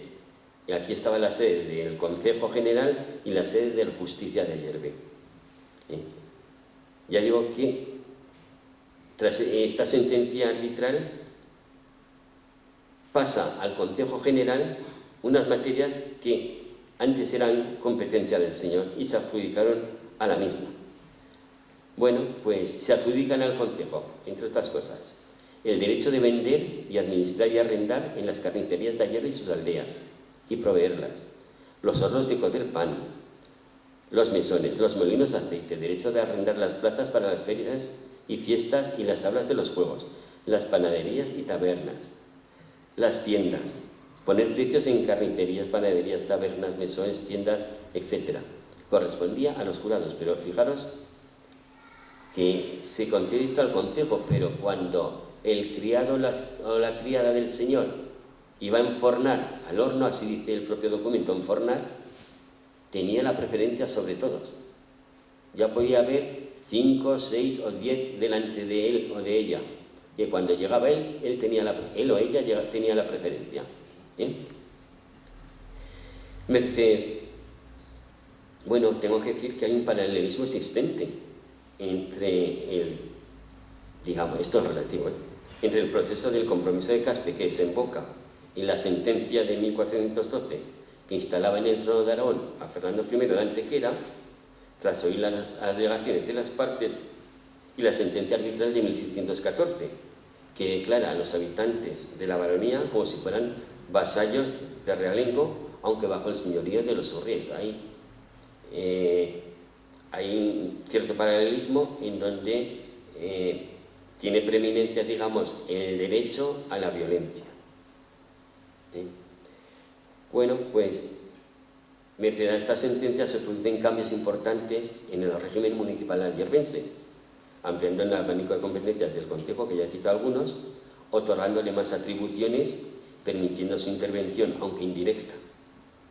y aquí estaba la sede del Consejo General y la sede de la Justicia de Ayerbe. Ya digo que tras esta sentencia arbitral pasa al Consejo General unas materias que antes eran competencia del señor y se adjudicaron a la misma. Bueno, pues se adjudican al Consejo, entre otras cosas, el derecho de vender y administrar y arrendar en las carnicerías de Ayerbe y sus aldeas y proveerlas, los hornos de cocer pan, los mesones, los molinos de aceite, derecho de arrendar las plazas para las ferias y fiestas y las tablas de los juegos, las panaderías y tabernas, las tiendas, poner precios en carnicerías, panaderías, tabernas, mesones, tiendas, etc. Correspondía a los jurados, pero fijaros que se concede esto al Consejo, pero cuando el criado o la criada del señor iba a enfornar al horno, así dice el propio documento, enfornar, tenía la preferencia sobre todos. Ya podía haber 5, 6 o 10 delante de él o de ella, que cuando llegaba él o ella tenía la preferencia. ¿Bien? Bueno, tengo que decir que hay un paralelismo existente entre esto es relativo, entre el proceso del compromiso de Caspe que desemboca en la sentencia de 1412 que instalaba en el trono de Aragón a Fernando I de Antequera, tras oír las alegaciones de las partes, y la sentencia arbitral de 1614, que declara a los habitantes de la baronía como si fueran vasallos de realengo, aunque bajo el señorío de los Urries. Hay un cierto paralelismo en donde tiene preeminencia, digamos, el derecho a la violencia. Bueno, pues, merced a esta sentencia se producen cambios importantes en el régimen municipal ayerbense, ampliando el abanico de competencias del concejo, que ya he citado algunos, otorgándole más atribuciones, permitiendo su intervención, aunque indirecta,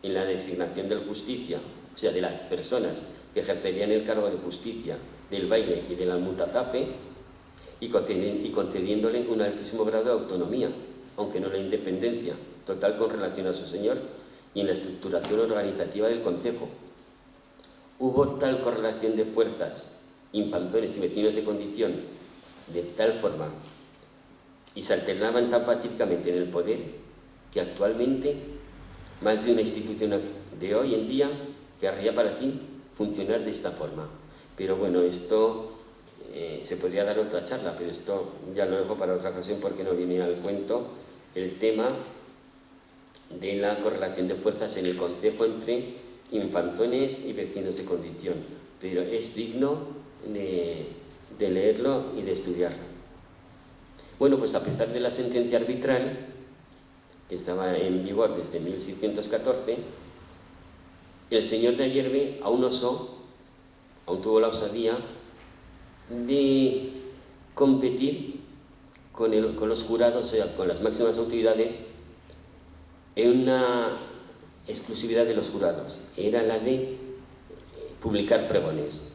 en la designación del justicia, o sea, de las personas que ejercerían el cargo de justicia, del baile y del almutazafe, y concediéndole un altísimo grado de autonomía, aunque no la independencia total con relación a su señor, y en la estructuración organizativa del concejo. Hubo tal correlación de fuerzas, infanzones y vecinos de condición, de tal forma, y se alternaban tan pacíficamente en el poder, que actualmente más de una institución de hoy en día querría para sí funcionar de esta forma. Pero bueno, esto se podría dar otra charla, pero esto ya lo dejo para otra ocasión porque no viene al cuento el tema de la correlación de fuerzas en el concejo entre infanzones y vecinos de condición, pero es digno de leerlo y de estudiarlo. Bueno, pues a pesar de la sentencia arbitral, que estaba en vigor desde 1614, el señor de Ayerbe aún tuvo la osadía de competir con los jurados, o sea, con las máximas autoridades, en una exclusividad de los jurados. Era la de publicar pregones.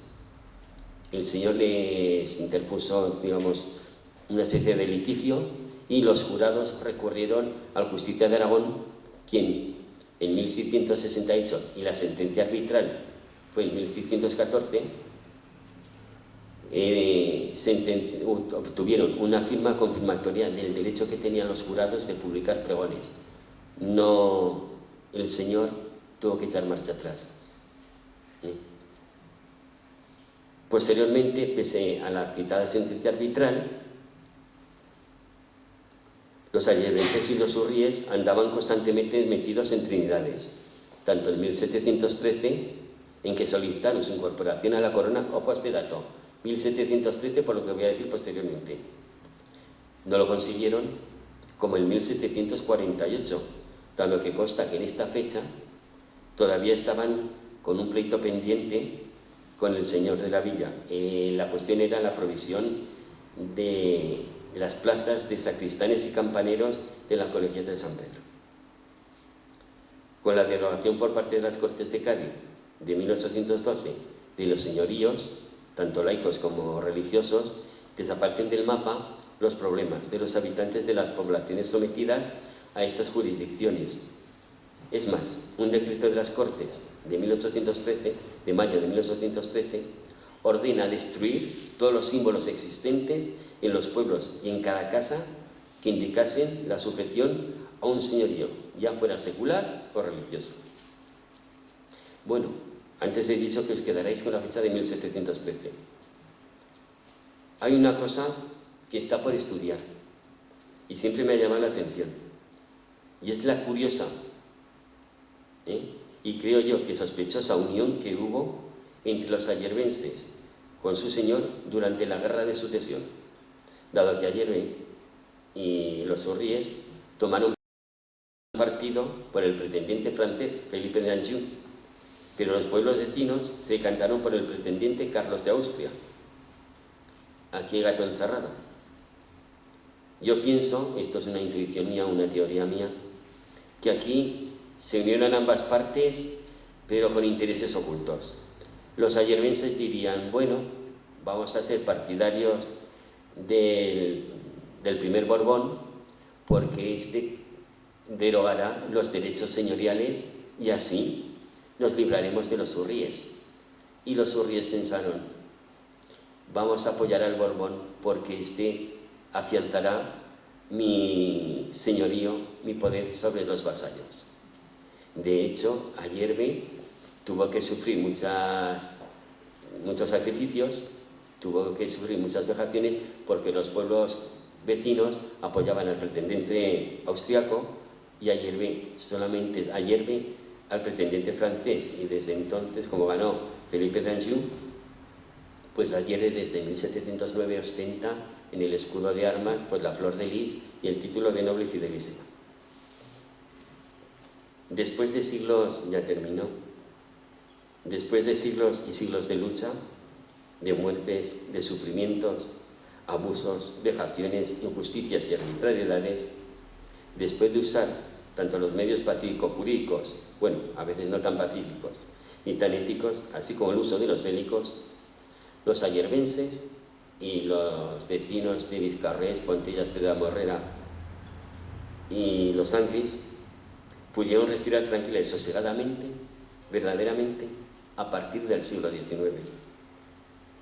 El señor les interpuso, digamos, una especie de litigio y los jurados recurrieron al Justicia de Aragón, quien en 1668, y la sentencia arbitral fue en 1614, obtuvieron una firma confirmatoria del derecho que tenían los jurados de publicar pregones. No, el señor tuvo que echar marcha atrás. Posteriormente, pese a la citada sentencia arbitral, los ayerbenses y los urries andaban constantemente metidos en trinidades, tanto en 1713, en que solicitaron su incorporación a la corona, ojo a este dato, 1713, por lo que voy a decir posteriormente. No lo consiguieron, como en 1748, dado que consta que en esta fecha todavía estaban con un pleito pendiente con el señor de la villa. La cuestión era la provisión de las plazas de sacristanes y campaneros de la colegiata de San Pedro. Con la derogación por parte de las Cortes de Cádiz de 1812 de los señoríos, tanto laicos como religiosos, desaparecen del mapa los problemas de los habitantes de las poblaciones sometidas a estas jurisdicciones. Es más, un decreto de las Cortes de mayo de 1813, ordena destruir todos los símbolos existentes en los pueblos y en cada casa que indicasen la sujeción a un señorío, ya fuera secular o religioso. Bueno, antes he dicho que os quedaréis con la fecha de 1713. Hay una cosa que está por estudiar y siempre me ha llamado la atención, y es la curiosa, y creo yo que sospechosa unión que hubo entre los ayerbenses con su señor durante la Guerra de Sucesión, dado que Ayerbe y los urries tomaron partido por el pretendiente francés Felipe de Anjou, pero los pueblos vecinos se decantaron por el pretendiente Carlos de Austria. Aquí hay gato encerrado. Yo pienso, esto es una intuición mía, una teoría mía, que aquí se unieron ambas partes, pero con intereses ocultos. Los ayerbenses dirían, bueno, vamos a ser partidarios del primer Borbón, porque este derogará los derechos señoriales y así nos libraremos de los surríes. Y los surríes pensaron, vamos a apoyar al Borbón porque este afianzará mi señorío, mi poder sobre los vasallos. De hecho, Ayerbe tuvo que sufrir muchos sacrificios, tuvo que sufrir muchas vejaciones porque los pueblos vecinos apoyaban al pretendente austriaco y Ayerbe solamente al pretendente francés, y desde entonces, como ganó Felipe d'Anjou, pues Ayerbe desde 1709 ostenta en el escudo de armas pues la flor de lis y el título de noble y fidelísima. Después de siglos, ya terminó, después de siglos y siglos de lucha, de muertes, de sufrimientos, abusos, vejaciones, injusticias y arbitrariedades, después de usar tanto los medios pacíficos jurídicos, bueno, a veces no tan pacíficos, ni tan éticos, así como el uso de los bélicos, los ayerbenses y los vecinos de Vizcarrés, Fontellas, Pedramorrera y los Anglis pudieron respirar tranquila y sosegadamente, verdaderamente, a partir del siglo XIX.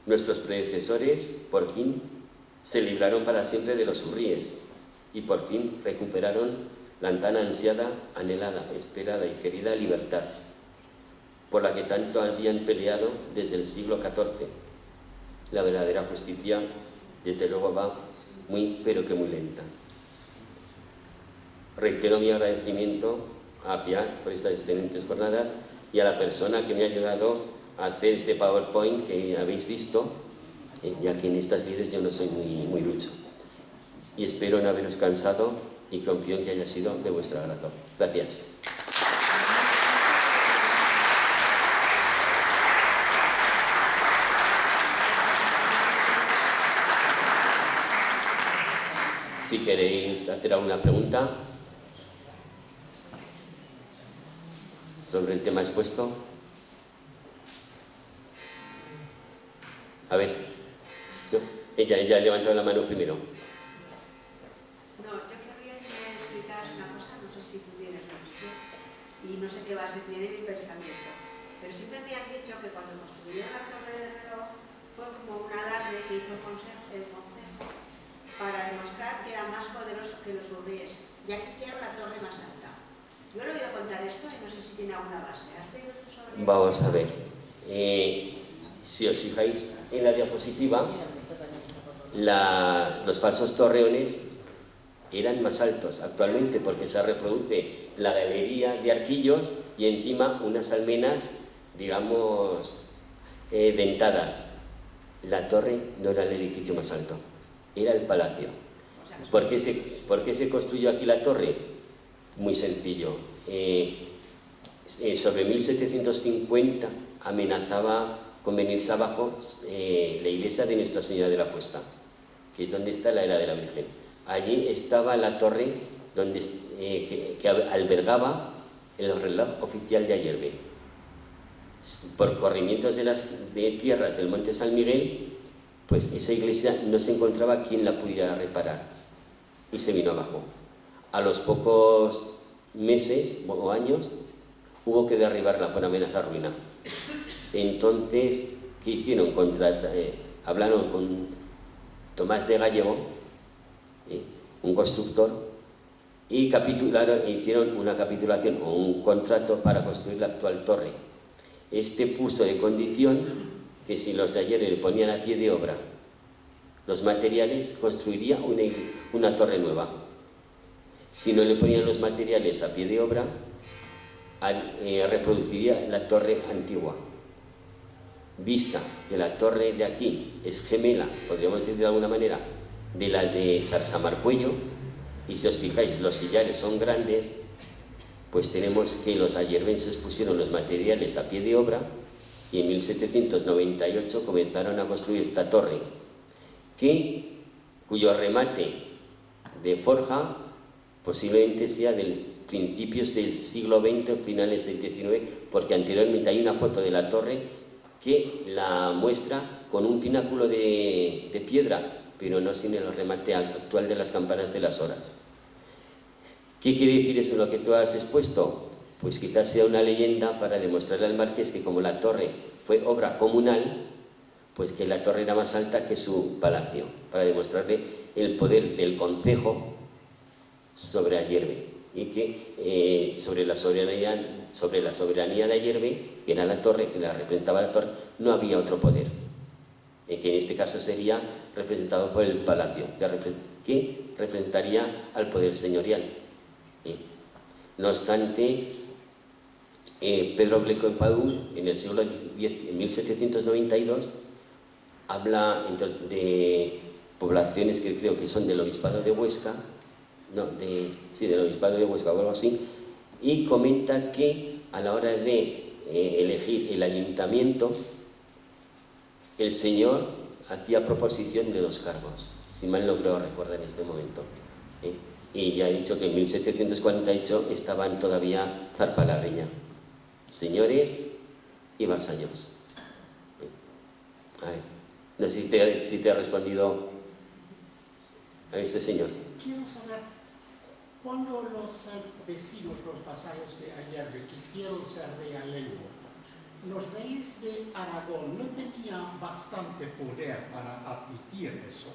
Nuestros predecesores, por fin, se libraron para siempre de los hurríes y por fin recuperaron la tan ansiada, anhelada, esperada y querida libertad, por la que tanto habían peleado desde el siglo XIV. La verdadera justicia, desde luego, va muy, pero que muy lenta. Reitero mi agradecimiento a Piac por estas excelentes jornadas y a la persona que me ha ayudado a hacer este PowerPoint que habéis visto, ya que en estas lides yo no soy muy ducho. Y espero no haberos cansado y confío en que haya sido de vuestro agrado. Gracias. Si queréis hacer alguna pregunta sobre el tema expuesto. A ver, no, ella ha levantado la mano primero. No, yo querría que me explicaras una cosa, no sé si tú tienes la visión, y no sé qué base tiene mis pensamientos, pero siempre me han dicho que cuando construyeron la torre del reloj fue como un alarde que hizo el Consejo para demostrar que era más poderoso que los hurríes, ya que hicieron la torre más alta. Yo le he oído contar esto y no sé si tiene alguna base. ¿Has leído esto sobre esto? Vamos a ver. Si os fijáis en la diapositiva, los falsos torreones eran más altos actualmente porque se reproduce la galería de arquillos y encima unas almenas, digamos, dentadas. La torre no era el edificio más alto, era el palacio. ¿Por qué se construyó aquí la torre? Muy sencillo. Sobre 1750 amenazaba con venirse abajo la iglesia de Nuestra Señora de la Cuesta, que es donde está la era de la Virgen. Allí estaba la torre donde, que albergaba el reloj oficial de Ayerbe. Por corrimientos de tierras del Monte San Miguel, pues esa iglesia no se encontraba quien la pudiera reparar y se vino abajo. A los pocos meses o años hubo que derribarla por amenaza ruina. Entonces, ¿qué hicieron? Hablaron con Tomás de Gallego, un constructor, y hicieron una capitulación o un contrato para construir la actual torre. Este puso de condición que si los de ayer le ponían a pie de obra los materiales, construiría una torre nueva. Si no le ponían los materiales a pie de obra, reproduciría la torre antigua. Vista que la torre de aquí es gemela, podríamos decir de alguna manera, de la de Sarsamarcuello, y si os fijáis los sillares son grandes, pues tenemos que los ayerbenses pusieron los materiales a pie de obra y en 1798 comenzaron a construir esta torre, cuyo remate de forja posiblemente sea del principios del siglo XX o finales del XIX, porque anteriormente hay una foto de la torre que la muestra con un pináculo de piedra, pero no sin el remate actual de las campanas de las horas. ¿Qué quiere decir eso lo que tú has expuesto? Pues quizás sea una leyenda para demostrarle al marqués que como la torre fue obra comunal, pues que la torre era más alta que su palacio, para demostrarle el poder del concejo sobre Ayerbe y que sobre la soberanía de Ayerbe, que era la torre, que la representaba la torre, no había otro poder, que en este caso sería representado por el palacio, que representaría al poder señorial. No obstante, Pedro Bleco y Padú, en el siglo X, en 1792, habla de poblaciones que creo que son del obispado de Huesca, del obispado de Huesca o algo así, y comenta que a la hora de elegir el ayuntamiento, el señor hacía proposición de 2 cargos, si mal no creo recordar en este momento. Y ya he dicho que en 1748 estaban todavía zarpalareña, señores y vasallos. A ver, no sé si te ha respondido a este señor. Quiero saber, cuando los vecinos, los vasallos de Ayerbe quisieron ser realengo, los reyes de Aragón no tenían bastante poder para admitir eso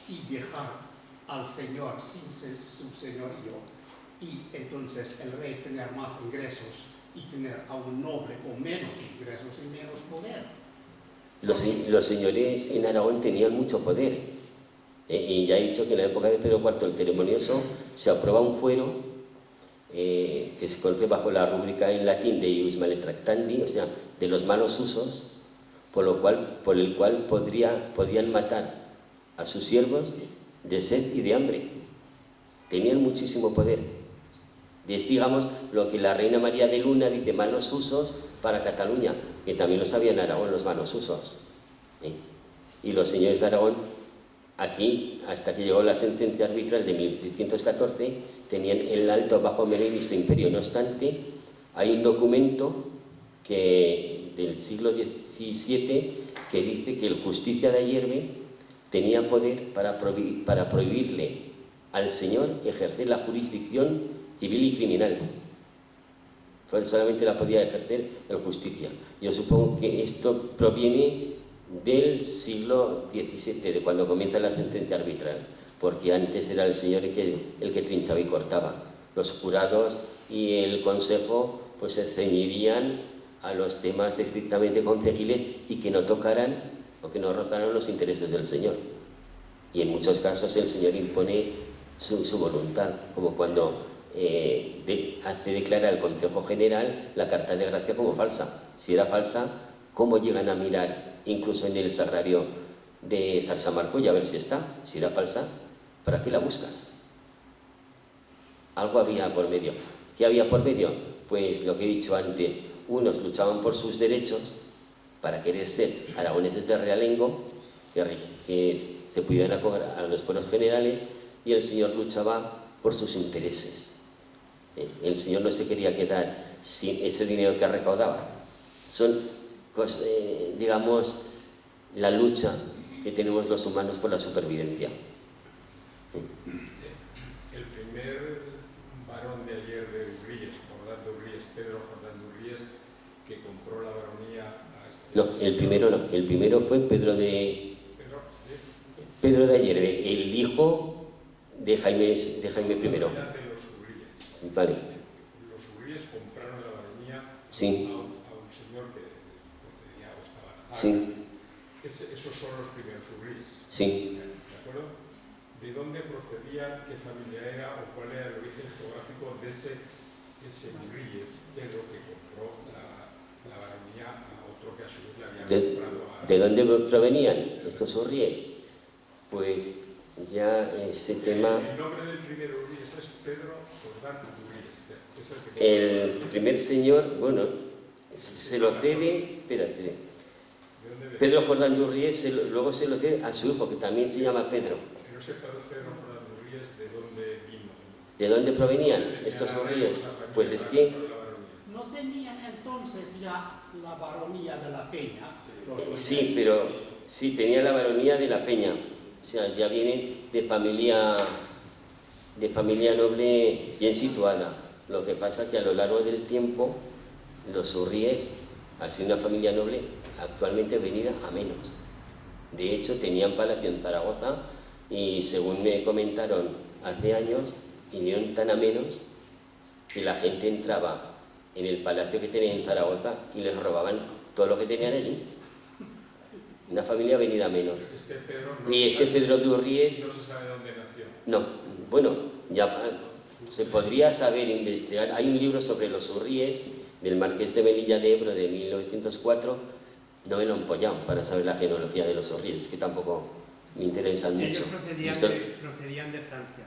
y dejar al señor sin su señorío, y entonces el rey tener más ingresos y tener a un noble con menos ingresos y menos poder. Los señores en Aragón tenían mucho poder, y ya he dicho que en la época de Pedro IV el ceremonioso se aprueba un fuero que se conoce bajo la rúbrica en latín de ius male tractandi, o sea, de los malos usos, por el cual podían matar a sus siervos de sed y de hambre. Tenían muchísimo poder. Es, digamos, lo que la reina María de Luna dice, malos usos para Cataluña, que también lo sabía en Aragón, los malos usos. Y los señores de Aragón, aquí, hasta que llegó la sentencia arbitral de 1614, tenían el alto, bajo, mero y mixto imperio. No obstante, hay un documento del siglo XVII que dice que el justicia de Ayerbe tenía poder para prohibirle al señor ejercer la jurisdicción civil y criminal. Solamente la podía ejercer el justicia. Yo supongo que esto proviene del siglo XVII, de cuando comienza la sentencia arbitral, porque antes era el señor el que trinchaba y cortaba. Los jurados y el consejo pues se ceñirían a los temas estrictamente concejiles y que no tocaran o que no rozaran los intereses del señor. Y en muchos casos el señor impone su voluntad, como cuando hace declarar al Consejo General la carta de gracia como falsa. Si era falsa, ¿cómo llegan a mirar incluso en el sagrario de Sarsamarcoy a ver si está? Si era falsa, ¿para qué la buscas? Algo había por medio. ¿Qué había por medio? Pues lo que he dicho antes, unos luchaban por sus derechos para querer ser aragoneses de realengo, que se pudieran acoger a los fueros generales, y el señor luchaba por sus intereses. El señor no se quería quedar sin ese dinero que recaudaba. Son, digamos, la lucha que tenemos los humanos por la supervivencia. El primer varón de Ayerbe de Urríes, Jordán de Urríes, Pedro Jordán de Urríes, que compró la baronía a este... No, el primero no. El primero fue Pedro de Ayerbe, el hijo de Jaime I. De los Urríes. Sí, vale. Los Urríes compraron la baronía Sí. a un señor que procedía o estaba en Jaca. Sí. Esos son los primeros Urríes. Sí. ¿De acuerdo? ¿De dónde procedía, qué familia era o cuál era el origen geográfico de ese Urríes, Pedro, que compró la baronía a otro que a su vez le había comprado a... ¿De dónde provenían estos Urríes? Pues ya ese tema... El nombre del primer Urríes es Pedro Jordán de Urríes. El primer señor, bueno, se lo cede, espérate, Pedro Jordán de Urríes luego se lo cede a su hijo, que también se llama Pedro. Que no sepa Pedro Jordán de Urríes de dónde vino. ¿De dónde provenían estos Urríes? Pues es que... ¿No tenían entonces ya la baronía de la Peña? Sí, pero Sí, tenía la baronía de la Peña, o sea, ya viene de familia noble bien situada. Lo que pasa es que a lo largo del tiempo los Urríes, así una familia noble, actualmente venida a menos. De hecho, tenían palacio en Zaragoza y según me comentaron hace años, vinieron tan a menos que la gente entraba en el palacio que tenían en Zaragoza y les robaban todo lo que tenían allí. Una familia venida a menos. Este Pedro no Y es que Pedro de Urríes... no se sabe dónde nació. No, bueno, ya se podría saber investigar. Hay un libro sobre los Urríes del Marqués de Melilla de Ebro de 1904. No me lo han empollado para saber la genealogía de los Urríes, es que tampoco me interesan mucho. Ellos procedían de Francia.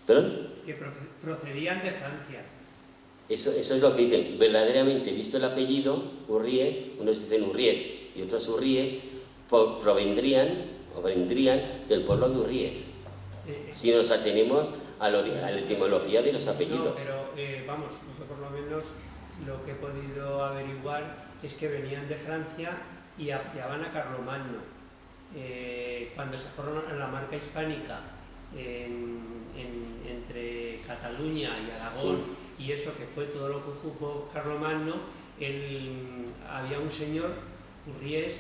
¿Perdón? Que procedían de Francia. Eso es lo que dicen. Verdaderamente, visto el apellido, Urríes, unos dicen Urríes y otros Urríes, vendrían del pueblo de Urríes. Si nos atenemos a la etimología de los apellidos. No, pero vamos, yo por lo menos lo que he podido averiguar es que venían de Francia y apoyaban a Carlomagno. Cuando se fueron a la marca hispánica entre Cataluña y Aragón, sí, y eso que fue todo lo que ocupó Carlomagno, había un señor, Urríes,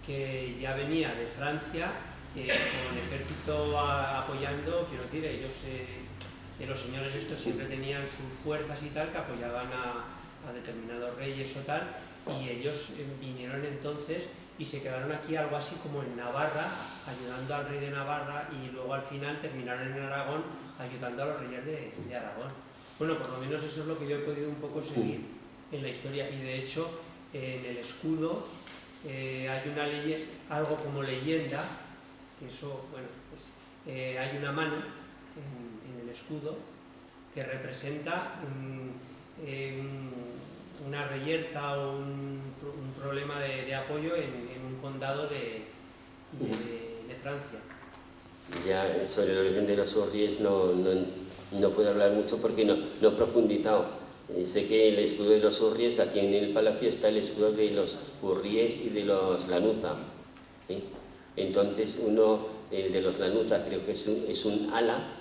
que ya venía de Francia con el ejército apoyando, quiero decir, ellos, los señores estos siempre tenían sus fuerzas y tal, que apoyaban a determinados reyes o tal, y ellos vinieron entonces y se quedaron aquí algo así como en Navarra, ayudando al rey de Navarra, y luego al final terminaron en Aragón ayudando a los reyes de Aragón. Bueno, por lo menos eso es lo que yo he podido un poco seguir en la historia, y de hecho en el escudo hay una algo como leyenda, eso, bueno, pues, hay una mano en el escudo que representa una reyerta o un problema de apoyo en un condado de Francia. Ya sobre el origen de los Urríes no puedo hablar mucho porque no he profundizado. Sé que el escudo de los Urríes, aquí en el palacio está el escudo de los Urríes y de los Lanuza. Entonces el de los Lanuza creo que es un ala,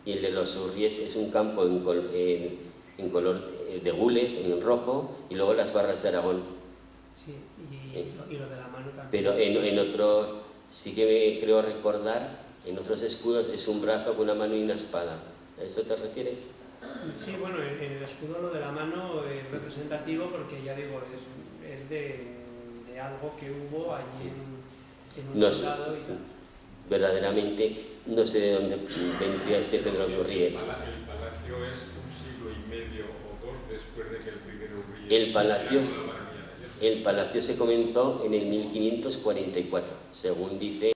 y el de los Urríes es un campo en color de gules, en rojo, y luego las barras de Aragón. Sí, y lo de la mano también. Pero en otros, sí que me creo recordar, en otros escudos es un brazo con una mano y una espada. ¿A eso te refieres? Sí, bueno, en el escudo lo de la mano es representativo porque, ya digo, es de algo que hubo allí en un condado y tal. Verdaderamente no sé de dónde vendría este Pedro de Urríes. El palacio es un siglo y medio o dos después de que el primer Urríes... El palacio se comenzó en el 1544, según dice